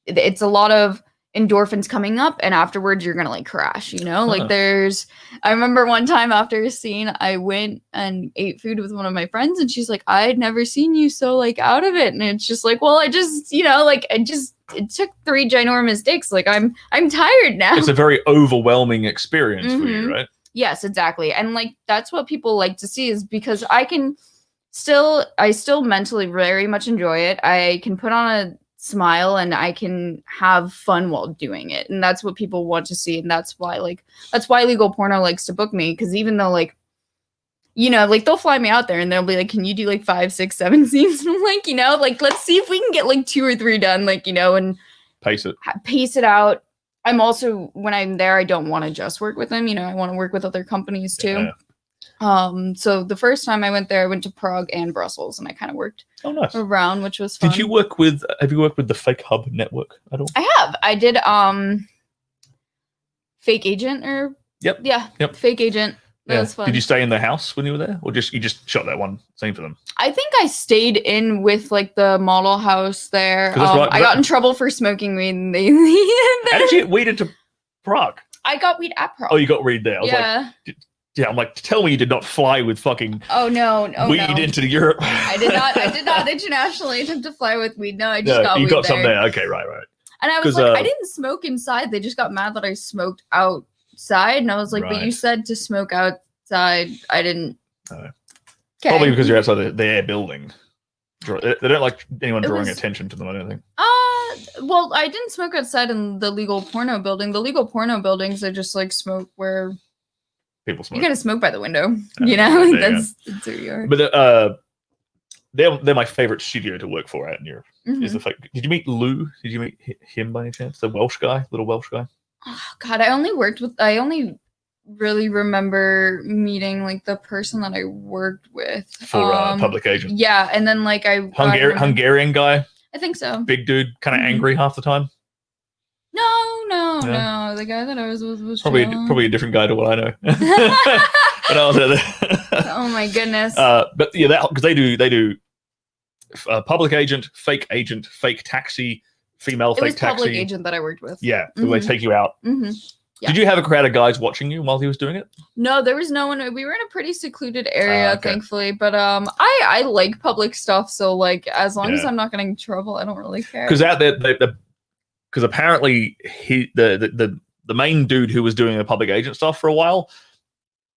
a lot of endorphins coming up, and afterwards you're gonna like crash, you know. Like I remember one time after a scene, I went and ate food with one of my friends, and she's like, I'd never seen you so like out of it. And it's just like, well, I just, you know, like it took 3 ginormous dicks, like I'm tired now. It's a very overwhelming experience for you, right? Yes, exactly. And like that's what people like to see, is because I still mentally very much enjoy it. I can put on a smile and I can have fun while doing it, and that's what people want to see. And that's why legal porno likes to book me, because even though like, you know, like they'll fly me out there and they'll be like, can you do like 5, 6, 7 scenes? And I'm like, you know, like let's see if we can get like 2 or 3 done, like, you know, and pace it out. I'm also, when I'm there, I don't want to just work with them, you know, I want to work with other companies too. Yeah. So the first time I went there, I went to Prague and Brussels, and I kind of worked around, which was fun. Have you worked with the Fake Hub network at all? I have. I did Fake Agent, or Yep. Fake Agent. That was fun. Did you stay in the house when you were there, or you just shot that one scene for them? I think I stayed in with like the model house there. I got in trouble for smoking weed, and how did you get weed into Prague? I got weed at Prague. Oh, you got weed there. I was like, yeah, I'm like, tell me you did not fly with fucking weed into Europe. I did not internationally attempt to fly with weed. No, I just got weed there. You got some there. Okay, right. And I was like, I didn't smoke inside. They just got mad that I smoked outside. And I was like, but you said to smoke outside. I didn't. Probably because you're outside their building. They don't like anyone drawing attention to them, I don't think. Well, I didn't smoke outside in the legal porno building. The legal porno buildings, they just like smoke where people smoke. You're gonna smoke by the window, you know. That's who you are. But they're my favorite studio to work for out in Europe. Is the fact. Did you meet Lou? Did you meet him by any chance? The Welsh guy, little Welsh guy. Oh God, I only really remember meeting like the person that I worked with for Public Agent. Yeah, and then like Hungarian guy. I think so. Big dude, kind of angry half the time. No. The guy that I was with was probably a different guy to what I know. But I was there. Oh my goodness. But yeah, because they do Public Agent, Fake Taxi, female fake taxi. Public Agent that I worked with. Yeah, they take you out. Yeah. Did you have a crowd of guys watching you while he was doing it? No, there was no one. We were in a pretty secluded area, thankfully. But I like public stuff, so like as long as I'm not getting in trouble, I don't really care. Because out there, because apparently the main dude who was doing the Public Agent stuff for a while,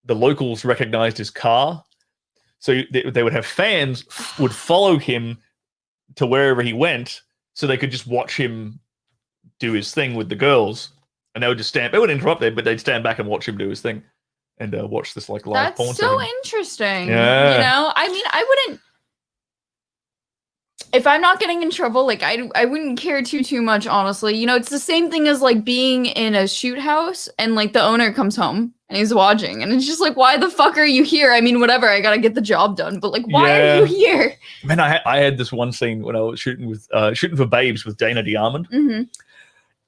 the locals recognized his car, so they would have fans would follow him to wherever he went, so they could just watch him do his thing with the girls. And they would just stand. They wouldn't interrupt them, but they'd stand back and watch him do his thing, and watch this like live porn. That's so interesting. Yeah. You know, I mean, I wouldn't. If I'm not getting in trouble, like I wouldn't care too much, honestly. You know, it's the same thing as like being in a shoot house and like the owner comes home and he's watching, and it's just like, why the fuck are you here? I mean, whatever, I gotta get the job done, but like, why are you here? Man, I had this one scene when I was shooting for Babes with Dana DiArmond.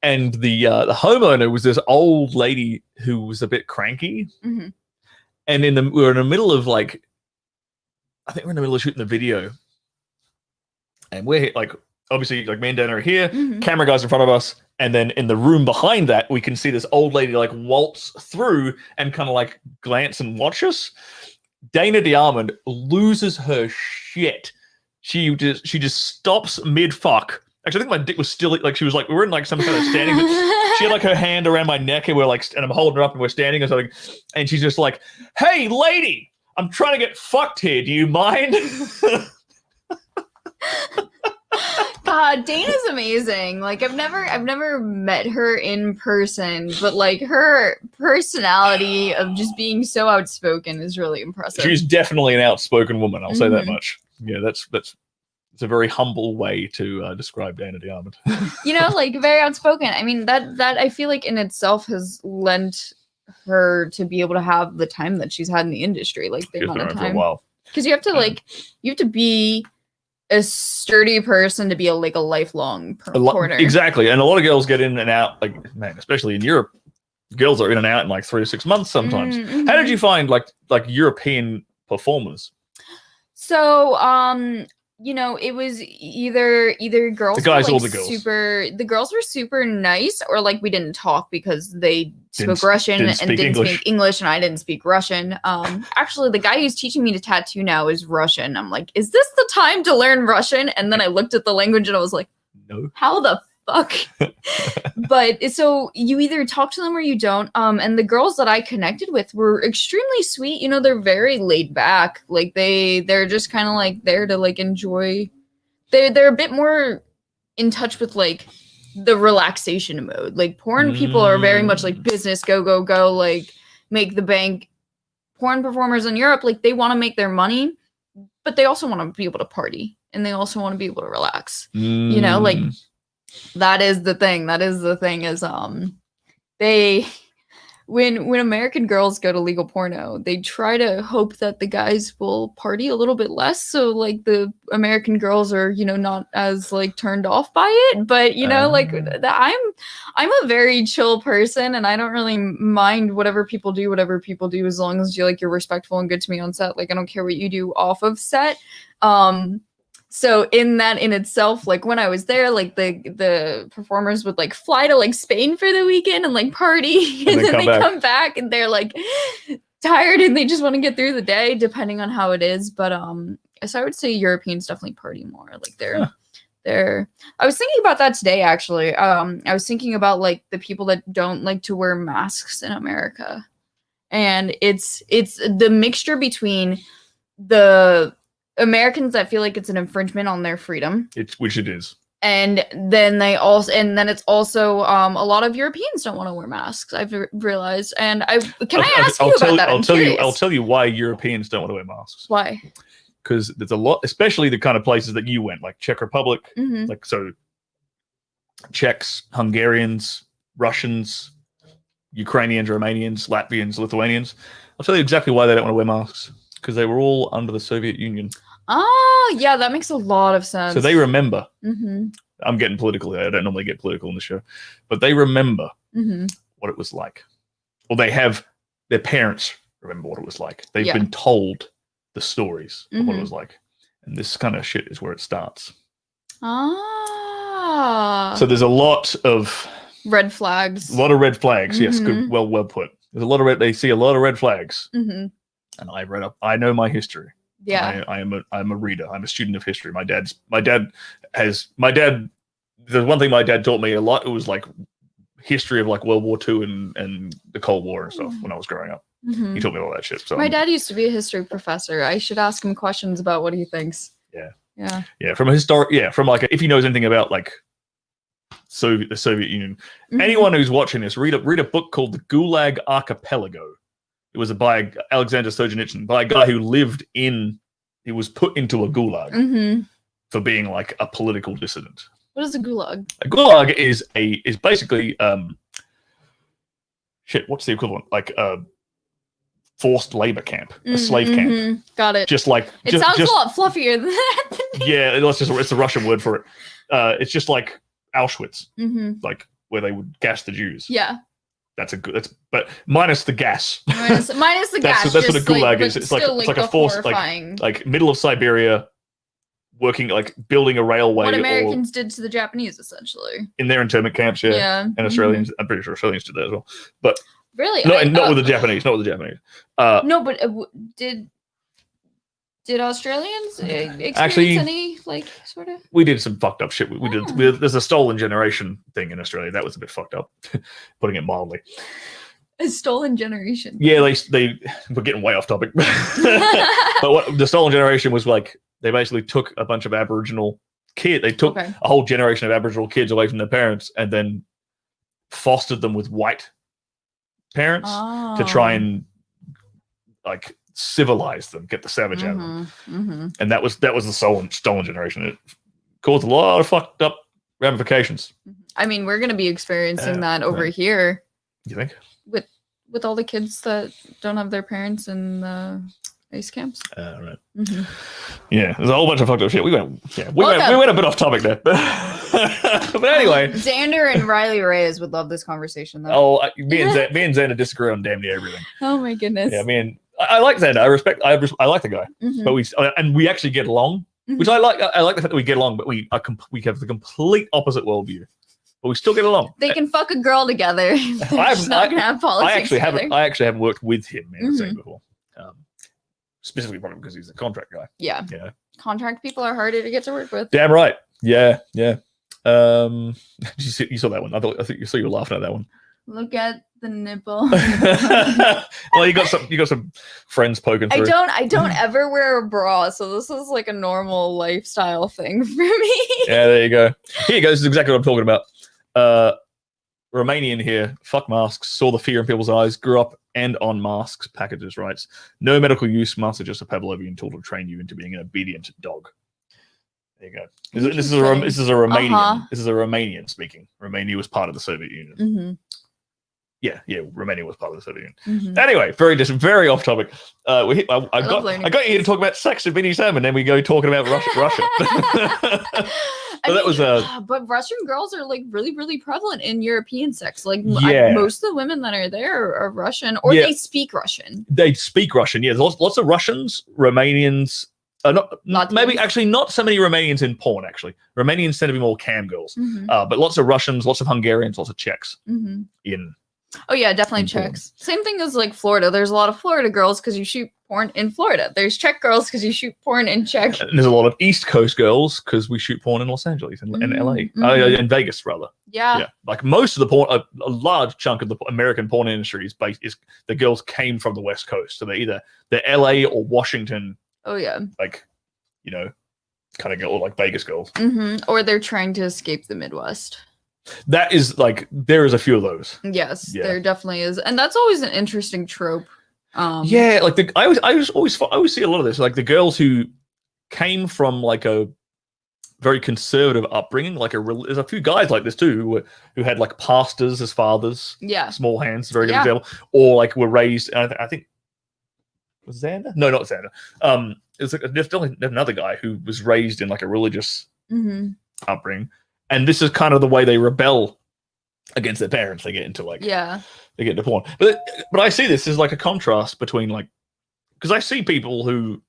And the homeowner was this old lady who was a bit cranky. And we were in the middle of like, I think we're in the middle of shooting the video. And we're like, obviously, like me and Dana are here, camera guys in front of us, and then in the room behind that, we can see this old lady like waltz through and kind of like glance and watch us. Dana Diamond loses her shit. She just stops mid fuck. Actually, I think my dick was still like, she was like, we were in like some kind of standing, but she had like her hand around my neck and we're like, and I'm holding her up and we're standing or something, and she's just like, "Hey, lady, I'm trying to get fucked here. Do you mind?" God, Dana's amazing. Like I've never met her in person, but like her personality of just being so outspoken is really impressive. She's definitely an outspoken woman. I'll say that much. Yeah, that's it's a very humble way to describe Dana Diamond. You know, like very outspoken. I mean, that I feel like in itself has lent her to be able to have the time that she's had in the industry, like the amount of time. For a while. Because you have to be a sturdy person to be a lifelong porner. Exactly, and a lot of girls get in and out. Like, man, especially in Europe, girls are in and out in like 3 to 6 months sometimes. How did you find like European performers? So, you know, it was either girls, the guys, were, like, or the girls. the girls were super nice, or like we didn't talk because they spoke Russian and didn't speak English, and I didn't speak Russian. Actually, the guy who's teaching me to tattoo now is Russian. I'm like, is this the time to learn Russian? And then I looked at the language and I was like, no, how the fuck? But so you either talk to them or you don't. And the girls that I connected with were extremely sweet. You know, they're very laid back. Like they're just kind of like there to like enjoy. They're a bit more in touch with like the relaxation mode. Like porn people are very much like business, go, like make the bank. Porn performers in Europe, like they want to make their money, but they also want to be able to party and they also want to be able to relax. You know, like that is the thing. Is they when American girls go to legal porno, they try to hope that the guys will party a little bit less, so like the American girls are, you know, not as like turned off by it. But you know, like I'm a very chill person, and I don't really mind whatever people do as long as you're respectful and good to me on set. Like I don't care what you do off of set. So in itself, like when I was there, like the performers would like fly to like Spain for the weekend and like party, and then they come back and they're like tired and they just want to get through the day, depending on how it is. But so I would say Europeans definitely party more. Like they're I was thinking about that today, actually. I was thinking about like the people that don't like to wear masks in America, and it's the mixture between the Americans that feel like it's an infringement on their freedom, which it is, and then it's also a lot of Europeans don't want to wear masks. I've realized, and I ask you about that? I'll tell you why Europeans don't want to wear masks. Why? Because there's a lot, especially the kind of places that you went, like Czech Republic, like so, Czechs, Hungarians, Russians, Ukrainians, Romanians, Latvians, Lithuanians. I'll tell you exactly why they don't want to wear masks. Because they were all under the Soviet Union. Oh, yeah, that makes a lot of sense. So they remember. I'm getting political here. I don't normally get political in the show. But they remember what it was like. Or their parents remember what it was like. They've been told the stories of what it was like. And this kind of shit is where it starts. Ah. So there's a lot of... red flags. A lot of red flags. Yes, good. Well put. There's a lot of they see a lot of red flags. And I know my history. Yeah. I'm a reader. I'm a student of history. My dad, the one thing my dad taught me a lot, it was like history of like World War II and the Cold War and stuff when I was growing up. He taught me all that shit. So my dad used to be a history professor. I should ask him questions about what he thinks. Yeah. From a historic, from like, if he knows anything about like the Soviet Union, anyone who's watching this, read a book called The Gulag Archipelago. It was by Alexander Solzhenitsyn, by a guy who he was put into a gulag for being like a political dissident. What is a gulag? A gulag is basically what's the equivalent? Like a forced labor camp, a slave camp. Got it. Just like it sounds a lot fluffier than that. Yeah, it's a Russian word for it. It's just like Auschwitz, like where they would gas the Jews. Yeah. But minus the gas. Minus the gas. That's what a gulag is. It's like a forced, like middle of Siberia, working, like building a railway. What Americans did to the Japanese, essentially. In their internment camps, yeah. And Australians, I'm pretty sure Australians did that as well. But really? Not with the Japanese, not with the Japanese. No, but did Australians experience any, like, sort of? We did some fucked up shit. We did. There's a stolen generation thing in Australia. That was a bit fucked up, putting it mildly. A stolen generation. Yeah, they we're getting way off topic. But what the stolen generation was like, they basically took a bunch of Aboriginal kids. They took a whole generation of Aboriginal kids away from their parents and then fostered them with white parents to try and like civilize them, get the savage out of them. And that was the stolen generation. It caused a lot of fucked up ramifications. I mean, we're going to be experiencing that over here. You think? With all the kids that don't have their parents in the ice camps. Right. Yeah, there's a whole bunch of fucked up shit. We went a bit off topic there. But anyway. Xander and Riley Reyes would love this conversation, though. Oh, me and Xander disagree on damn near everything. Oh my goodness. Yeah, I like Xander. I like the guy. But we actually get along, which I like. I like the fact that we get along, but we have the complete opposite worldview. But we still get along. They can fuck a girl together. They're just not gonna have politics. I actually haven't worked with him in the scene before. Specifically probably because he's a contract guy. Yeah. Contract people are harder to get to work with. Damn right. Yeah. You saw that one. I think you were laughing at that one. Look at the nipple. Well, you got some friends poking through. I don't ever wear a bra, so this is like a normal lifestyle thing for me. Yeah, there you go. Here you go. This is exactly what I'm talking about. Romanian here, fuck masks, saw the fear in people's eyes, grew up and on masks, packages, writes, no medical use, masks are just a Pavlovian tool to train you into being an obedient dog. There you go. This is a Romanian. This is a Romanian speaking. Romania was part of the Soviet Union. Yeah, Romania was part of the Soviet Union. Anyway, very off topic. I got you here to talk about sex and BDSM, and then we go talking about Russia. But Russian girls are like really, really prevalent in European sex. Like most of the women that are there are Russian, or they speak Russian. They speak Russian. Yeah, there's lots of Russians, Romanians. Actually, not so many Romanians in porn. Actually, Romanians tend to be more cam girls. But lots of Russians, lots of Hungarians, lots of Czechs in. Oh yeah, definitely Czechs. Same thing as like Florida. There's a lot of Florida girls because you shoot porn in Florida. There's Czech girls because you shoot porn in Czech. And there's a lot of East Coast girls because we shoot porn in Los Angeles and LA, in Vegas rather. Yeah. Like most of the porn, a large chunk of the American porn industry is the girls came from the West Coast, so they're LA or Washington. Oh yeah. Like, kind of girl like Vegas girls. Or they're trying to escape the Midwest. That is like, there is a few of those. Yes, there definitely is, and that's always an interesting trope. Like I always see a lot of this, like the girls who came from like a very conservative upbringing, like there's a few guys like this too who had like pastors as fathers. Yeah, small hands, very good example, or like were raised. I think was Xander? No, not Xander. It's like definitely another guy who was raised in like a religious upbringing. And this is kind of the way they rebel against their parents. They get into they get into porn. But I see this as like a contrast between like, because I see people who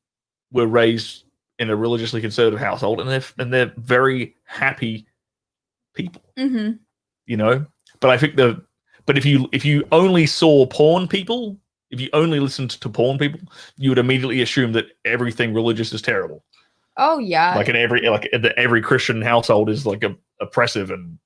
were raised in a religiously conservative household and they're very happy people, But I think but if you only saw porn people, if you only listened to porn people, you would immediately assume that everything religious is terrible. Oh yeah, like every Christian household is like oppressive, and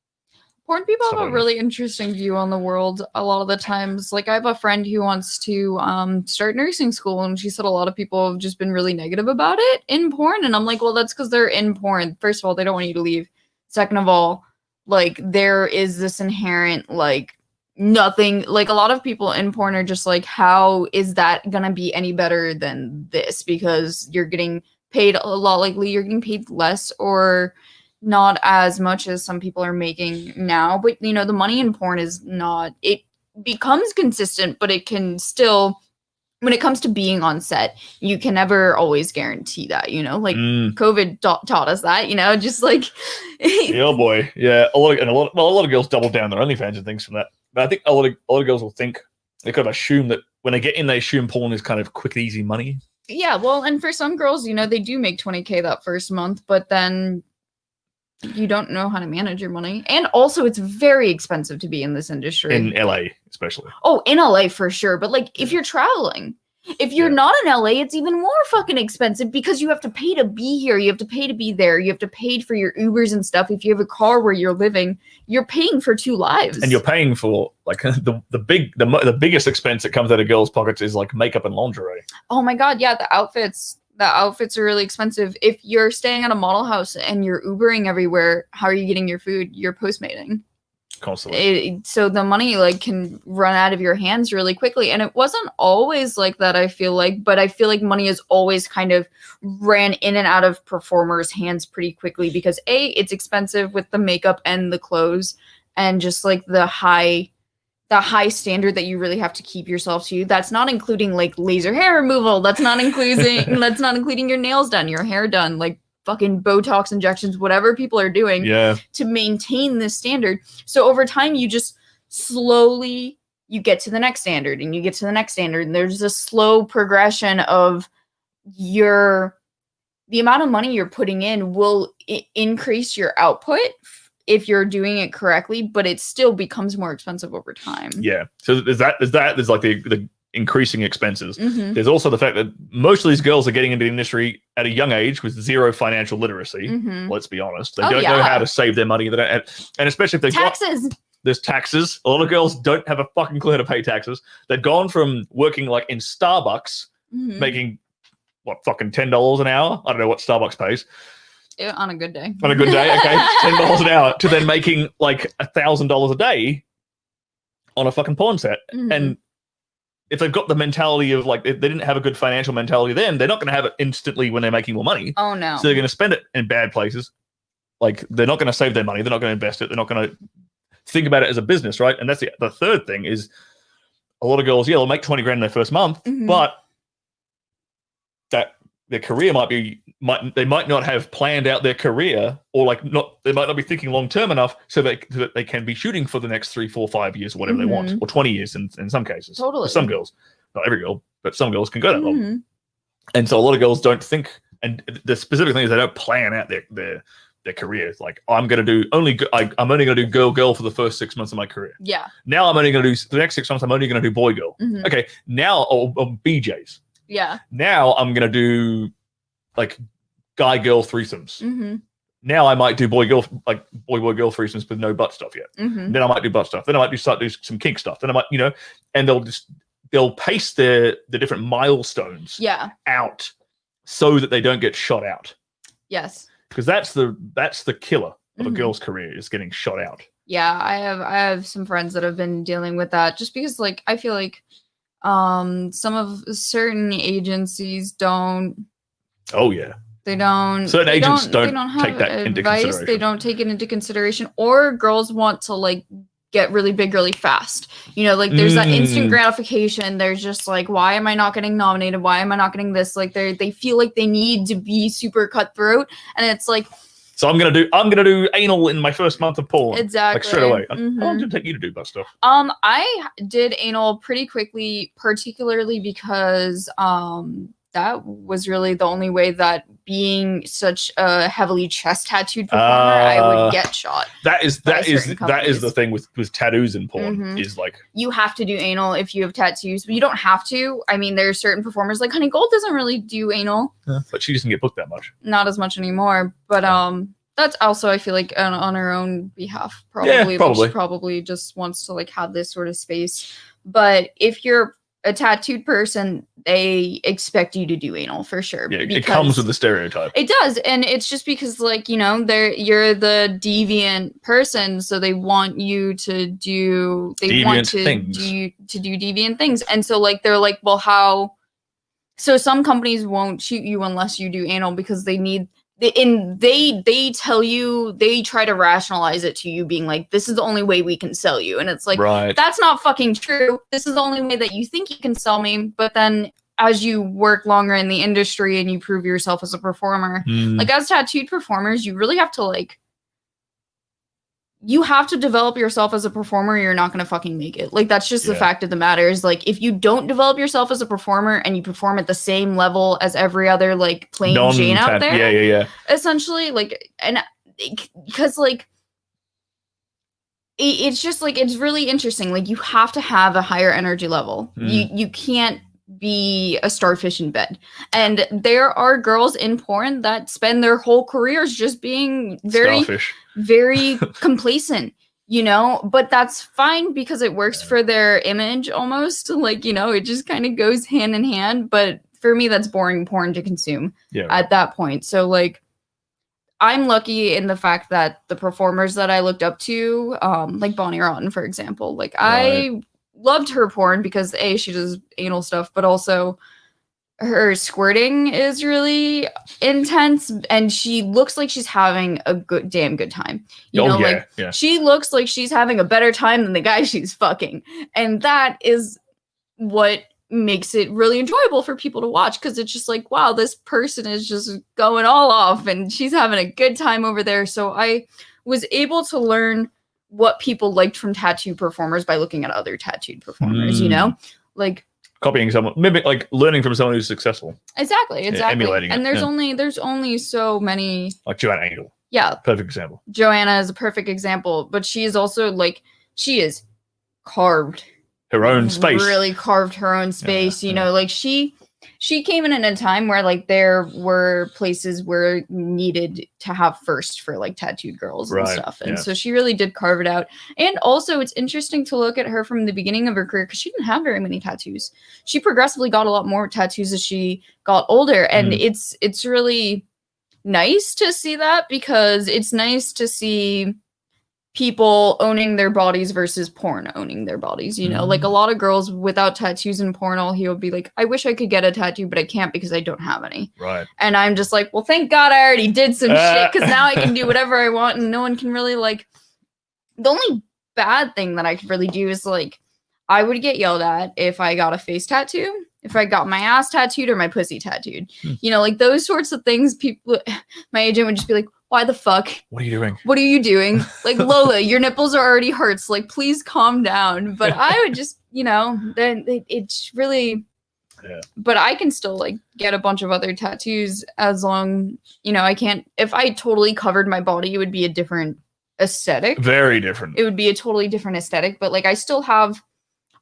porn people have a really interesting view on the world. A lot of the times, like I have a friend who wants to start nursing school, and she said a lot of people have just been really negative about it in porn, and I'm like, well, that's because they're in porn. First of all, they don't want you to leave. Second of all, like there is this inherent like nothing, like a lot of people in porn are just like, how is that gonna be any better than this? Because you're getting paid a lot, likely you're getting paid less or not as much as some people are making now. But the money in porn is not, it becomes consistent, but it can still, when it comes to being on set, you can never always guarantee that, like COVID taught us that, just like oh boy, yeah, a lot of girls double down their OnlyFans and things from that. But I think a lot of girls will think, they kind of assume that when they get in, they assume porn is kind of quick, easy money. Yeah, well, and for some girls, you know, they do make 20K that first month, but then you don't know how to manage your money. And also, it's very expensive to be in this industry. In LA, especially. Oh, in LA for sure. But like, if you're traveling, if you're not in LA, it's even more fucking expensive because you have to pay to be here. You have to pay to be there. You have to pay for your Ubers and stuff. If you have a car where you're living, you're paying for 2 lives. And you're paying for like the biggest expense that comes out of girls' pockets is like makeup and lingerie. Oh my God. Yeah. The outfits are really expensive. If you're staying at a model house and you're Ubering everywhere, how are you getting your food? You're Postmating. Constantly. So the money like can run out of your hands really quickly. And it wasn't always like that, I feel like, but I feel like money has always kind of ran in and out of performers' hands pretty quickly because it's expensive with the makeup and the clothes and just like the high standard that you really have to keep yourself to. That's not including like laser hair removal. That's not including your nails done, your hair done, like fucking Botox injections, whatever people are doing to maintain this standard. So over time, you just slowly, you get to the next standard and you get to the next standard. And there's a slow progression of the amount of money you're putting in will increase your output if you're doing it correctly, but it still becomes more expensive over time. Yeah. So there's like the increasing expenses. There's also the fact that most of these girls are getting into the industry at a young age with zero financial literacy. Let's be honest. They don't know how to save their money. They don't and especially if they've there's taxes. A lot of girls don't have a fucking clue how to pay taxes. They've gone from working like in Starbucks, making what, fucking $10 an hour? I don't know what Starbucks pays. On a good day. On a good day, okay, $10 an hour to then making like $1,000 a day on a fucking porn set. And if they've got the mentality of like, if they didn't have a good financial mentality then, they're not going to have it instantly when they're making more money. Oh no. So they're going to spend it in bad places. Like they're not going to save their money. They're not going to invest it. They're not going to think about it as a business, right? And that's the third thing is a lot of girls, they'll make 20 grand in their first month, but that their career they might not have planned out their career, or they might not be thinking long term enough so that they can be shooting for the next 3, 4, 5 years, whatever they want, or 20 years in some cases. Totally. For some girls, not every girl, but some girls can go that long. And so a lot of girls don't think, and the specific thing is they don't plan out their careers. Like I'm only going to do girl for the first 6 months of my career. Yeah. Now I'm only going to do the next 6 months. I'm only going to do boy girl. Okay. Now or BJs. Yeah. Now I'm going to do like guy girl threesomes. Now I might do boy girl girl threesomes with no butt stuff yet. Then I might do butt stuff. Then I might start doing some kink stuff. Then I might, and they'll pace the different milestones out so that they don't get shot out. Yes. Because that's the killer of a girl's career, is getting shot out. Yeah, I have some friends that have been dealing with that just because like I feel like some of certain agencies don't. Oh yeah. They don't. Certain agents don't take that into consideration. They don't take it into consideration, or girls want to like get really big really fast. Like there's that instant gratification. There's just like, why am I not getting nominated? Why am I not getting this? Like they feel like they need to be super cutthroat, and it's like. So I'm gonna do anal in my first month of porn. Exactly. Like straight away. How long did it take you to do that stuff? I did anal pretty quickly, particularly because that was really the only way that being such a heavily chest tattooed performer, I would get shot. That is the thing with tattoos in porn is like you have to do anal if you have tattoos, but you don't have to. I mean, there are certain performers like Honey Gold doesn't really do anal, but she doesn't get booked that much. Not as much anymore, but that's also I feel like on her own behalf probably. She probably just wants to like have this sort of space. But if you're a tattooed person, they expect you to do anal for sure. Yeah, it comes with the stereotype. It does, and it's just because, like, you're the deviant person, so they want you to do. They deviant want to things. do deviant things, and so like they're like, well, how? So some companies won't shoot you unless you do anal because they need. They tell you, they try to rationalize it to you being like, this is the only way we can sell you. And it's like, that's not fucking true. This is the only way that you think you can sell me. But then as you work longer in the industry and you prove yourself as a performer, like as tattooed performers, you really have to like, you have to develop yourself as a performer, or you're not going to fucking make it. Like, that's just the fact of the matter is, like, if you don't develop yourself as a performer and you perform at the same level as every other, like, plain Jane out there, essentially, like, and because, like, it's just, like, it's really interesting. Like, you have to have a higher energy level. You can't be a starfish in bed. And there are girls in porn that spend their whole careers just being very starfish. Very complacent, you know, but that's fine because it works for their image almost. Like, you know, it just kind of goes hand in hand. But for me, that's boring porn to consume at that point. So, like, I'm lucky in the fact that the performers that I looked up to, like Bonnie Rotten, for example, like I loved her porn because A, she does anal stuff, but also her squirting is really intense, and she looks like she's having a damn good time. You know, like she looks like she's having a better time than the guy she's fucking, and that is what makes it really enjoyable for people to watch, because it's just like, wow, this person is just going all off, and she's having a good time over there. So I was able to learn what people liked from tattoo performers by looking at other tattooed performers. You know, like. Copying someone, maybe like learning from someone who's successful. Exactly. Emulating and it. there's only so many. Like Joanna Angel. Yeah. Perfect example. Joanna is a perfect example, but she is also like, she is carved. Her own space. Really carved her own space, you know, like she came in at a time where like there were places where needed to have first for like tattooed girls and stuff. And so she really did carve it out. And also it's interesting to look at her from the beginning of her career, because she didn't have very many tattoos. She progressively got a lot more tattoos as she got older. And it's really nice to see that, because it's nice to see people owning their bodies versus porn owning their bodies, you know, like a lot of girls without tattoos in porn, all he'll be like, I wish I could get a tattoo, but I can't because I don't have any. Right. And I'm just like, well, thank God I already did some shit, because now I can do whatever I want, and no one can really like. The only bad thing that I could really do is like, I would get yelled at if I got a face tattoo, if I got my ass tattooed or my pussy tattooed, you know, like those sorts of things. People, my agent would just be like, why the fuck? What are you doing? What are you doing? Like, Lola, your nipples are already hurts. Like, please calm down. But I would just, you know, then it's really, but I can still like get a bunch of other tattoos as long, you know, I can't, if I totally covered my body, it would be a different aesthetic. Very different. It would be a totally different aesthetic, but like I still have,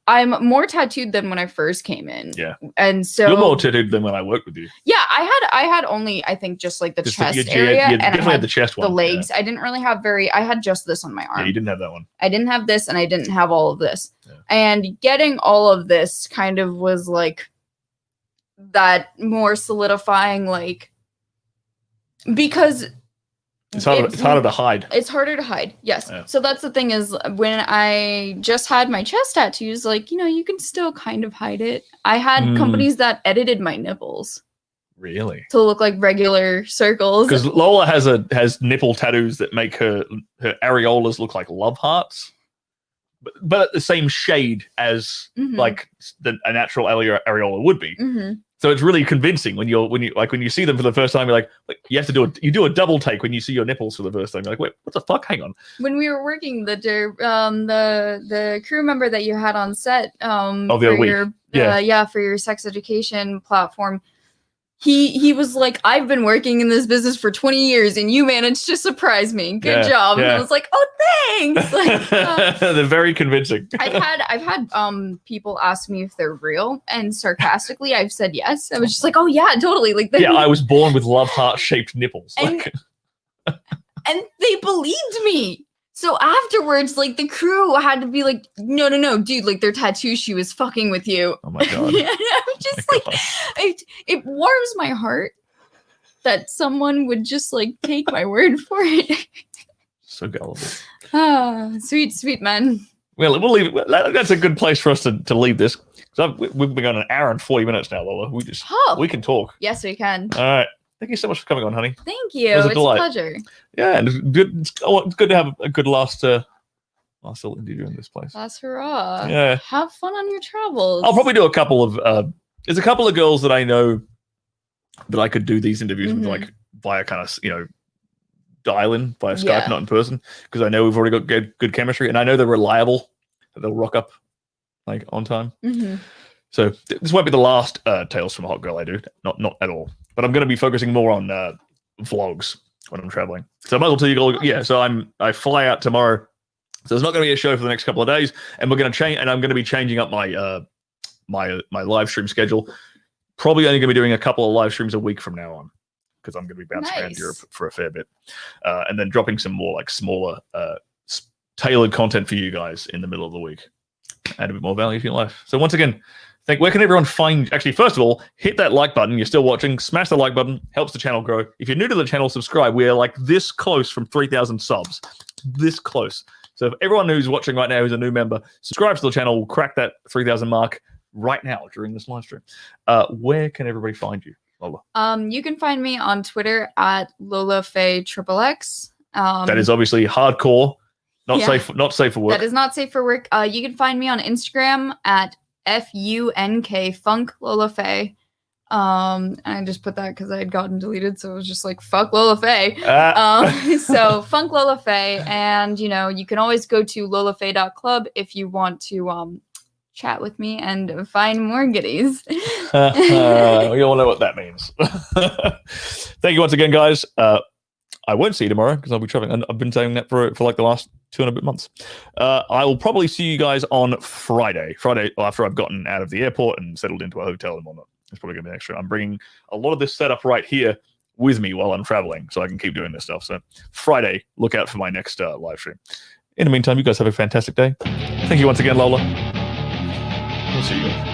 I'm more tattooed than when I first came in. Yeah. And so you're more tattooed than when I worked with you. Yeah, I had only, I think, just like the chest area. You definitely had the chest one. The legs. I didn't really have I had just this on my arm. Yeah, you didn't have that one. I didn't have this, and I didn't have all of this. Yeah. And getting all of this kind of was like that more solidifying, like, because it's harder to hide. It's harder to hide. Yes. Yeah. So that's the thing is, when I just had my chest tattoos, like, you know, you can still kind of hide it. I had companies that edited my nipples. Really? To look like regular circles. Because Lola has nipple tattoos that make her areolas look like love hearts, but at the same shade as like a natural areola would be. So it's really convincing when you see them for the first time. You're like you do a double take when you see your nipples for the first time. You're like, wait, what the fuck? Hang on. When we were working, the crew member that you had on set for your sex education platform, he was like, I've been working in this business for 20 years and you managed to surprise me. Good job. And I was like, oh, thanks. Like, they're very convincing. I've had people ask me if they're real, and sarcastically I've said yes. I was just like, oh yeah, totally. Like, I was born with love heart shaped nipples. And they believed me. So afterwards, like, the crew had to be like, no, dude, like, their tattoo, she was fucking with you. Oh my God. And I'm just it warms my heart that someone would just like take my word for it. So gullible. Ah, sweet man. Well, we'll leave it. That's a good place for us to leave this. So we've been on an hour and 40 minutes now, Lola. We can talk. Yes, we can. All right. Thank you so much for coming on, honey. Thank you. It's a pleasure. Yeah, and it's good to have a good last little interview in this place. Last hurrah. Yeah. Have fun on your travels. I'll probably do a couple of there's a couple of girls that I know that I could do these interviews with, like, via kind of, you know, dial in via Skype, Yeah. not in person, because I know we've already got good chemistry, and I know they're reliable. That they'll rock up like on time. So this won't be the last Tales from a Hot Girl I do, not at all. But I'm going to be focusing more on vlogs when I'm traveling. So I might as well tell you all. Yeah, so I fly out tomorrow. So there's not going to be a show for the next couple of days, and we're going to change. And I'm going to be changing up my my live stream schedule. Probably only going to be doing a couple of live streams a week from now on, because I'm going to be bouncing around Europe for a fair bit, and then dropping some more like smaller, tailored content for you guys in the middle of the week. Add a bit more value to your life. So once again, where can everyone find? Actually, first of all, hit that like button. You're still watching. Smash the like button. Helps the channel grow. If you're new to the channel, subscribe. We are like this close from 3,000 subs. This close. So if everyone who's watching right now is a new member, subscribe to the channel. We'll crack that 3,000 mark right now during this live stream. Where can everybody find you, Lola? You can find me on Twitter at LolaFayXXX. That is obviously hardcore. Not safe. Not safe for work. That is not safe for work. You can find me on Instagram at FUNK Funk Lola Faye. I just put that because I had gotten deleted, so it was just like fuck Lola Faye. So Funk Lola Faye, and you can always go to lolafaye.club if you want to chat with me and find more goodies. You all know what that means. Thank you once again, guys. I won't see you tomorrow because I'll be traveling, and I've been saying that for like the last 2 and a bit months. I will probably see you guys on Friday after I've gotten out of the airport and settled into a hotel and whatnot. It's probably gonna be extra. I'm bringing a lot of this setup right here with me while I'm traveling, so I can keep doing this stuff. So Friday, look out for my next live stream. In the meantime, you guys have a fantastic day. Thank you once again, Lola. We'll see you guys.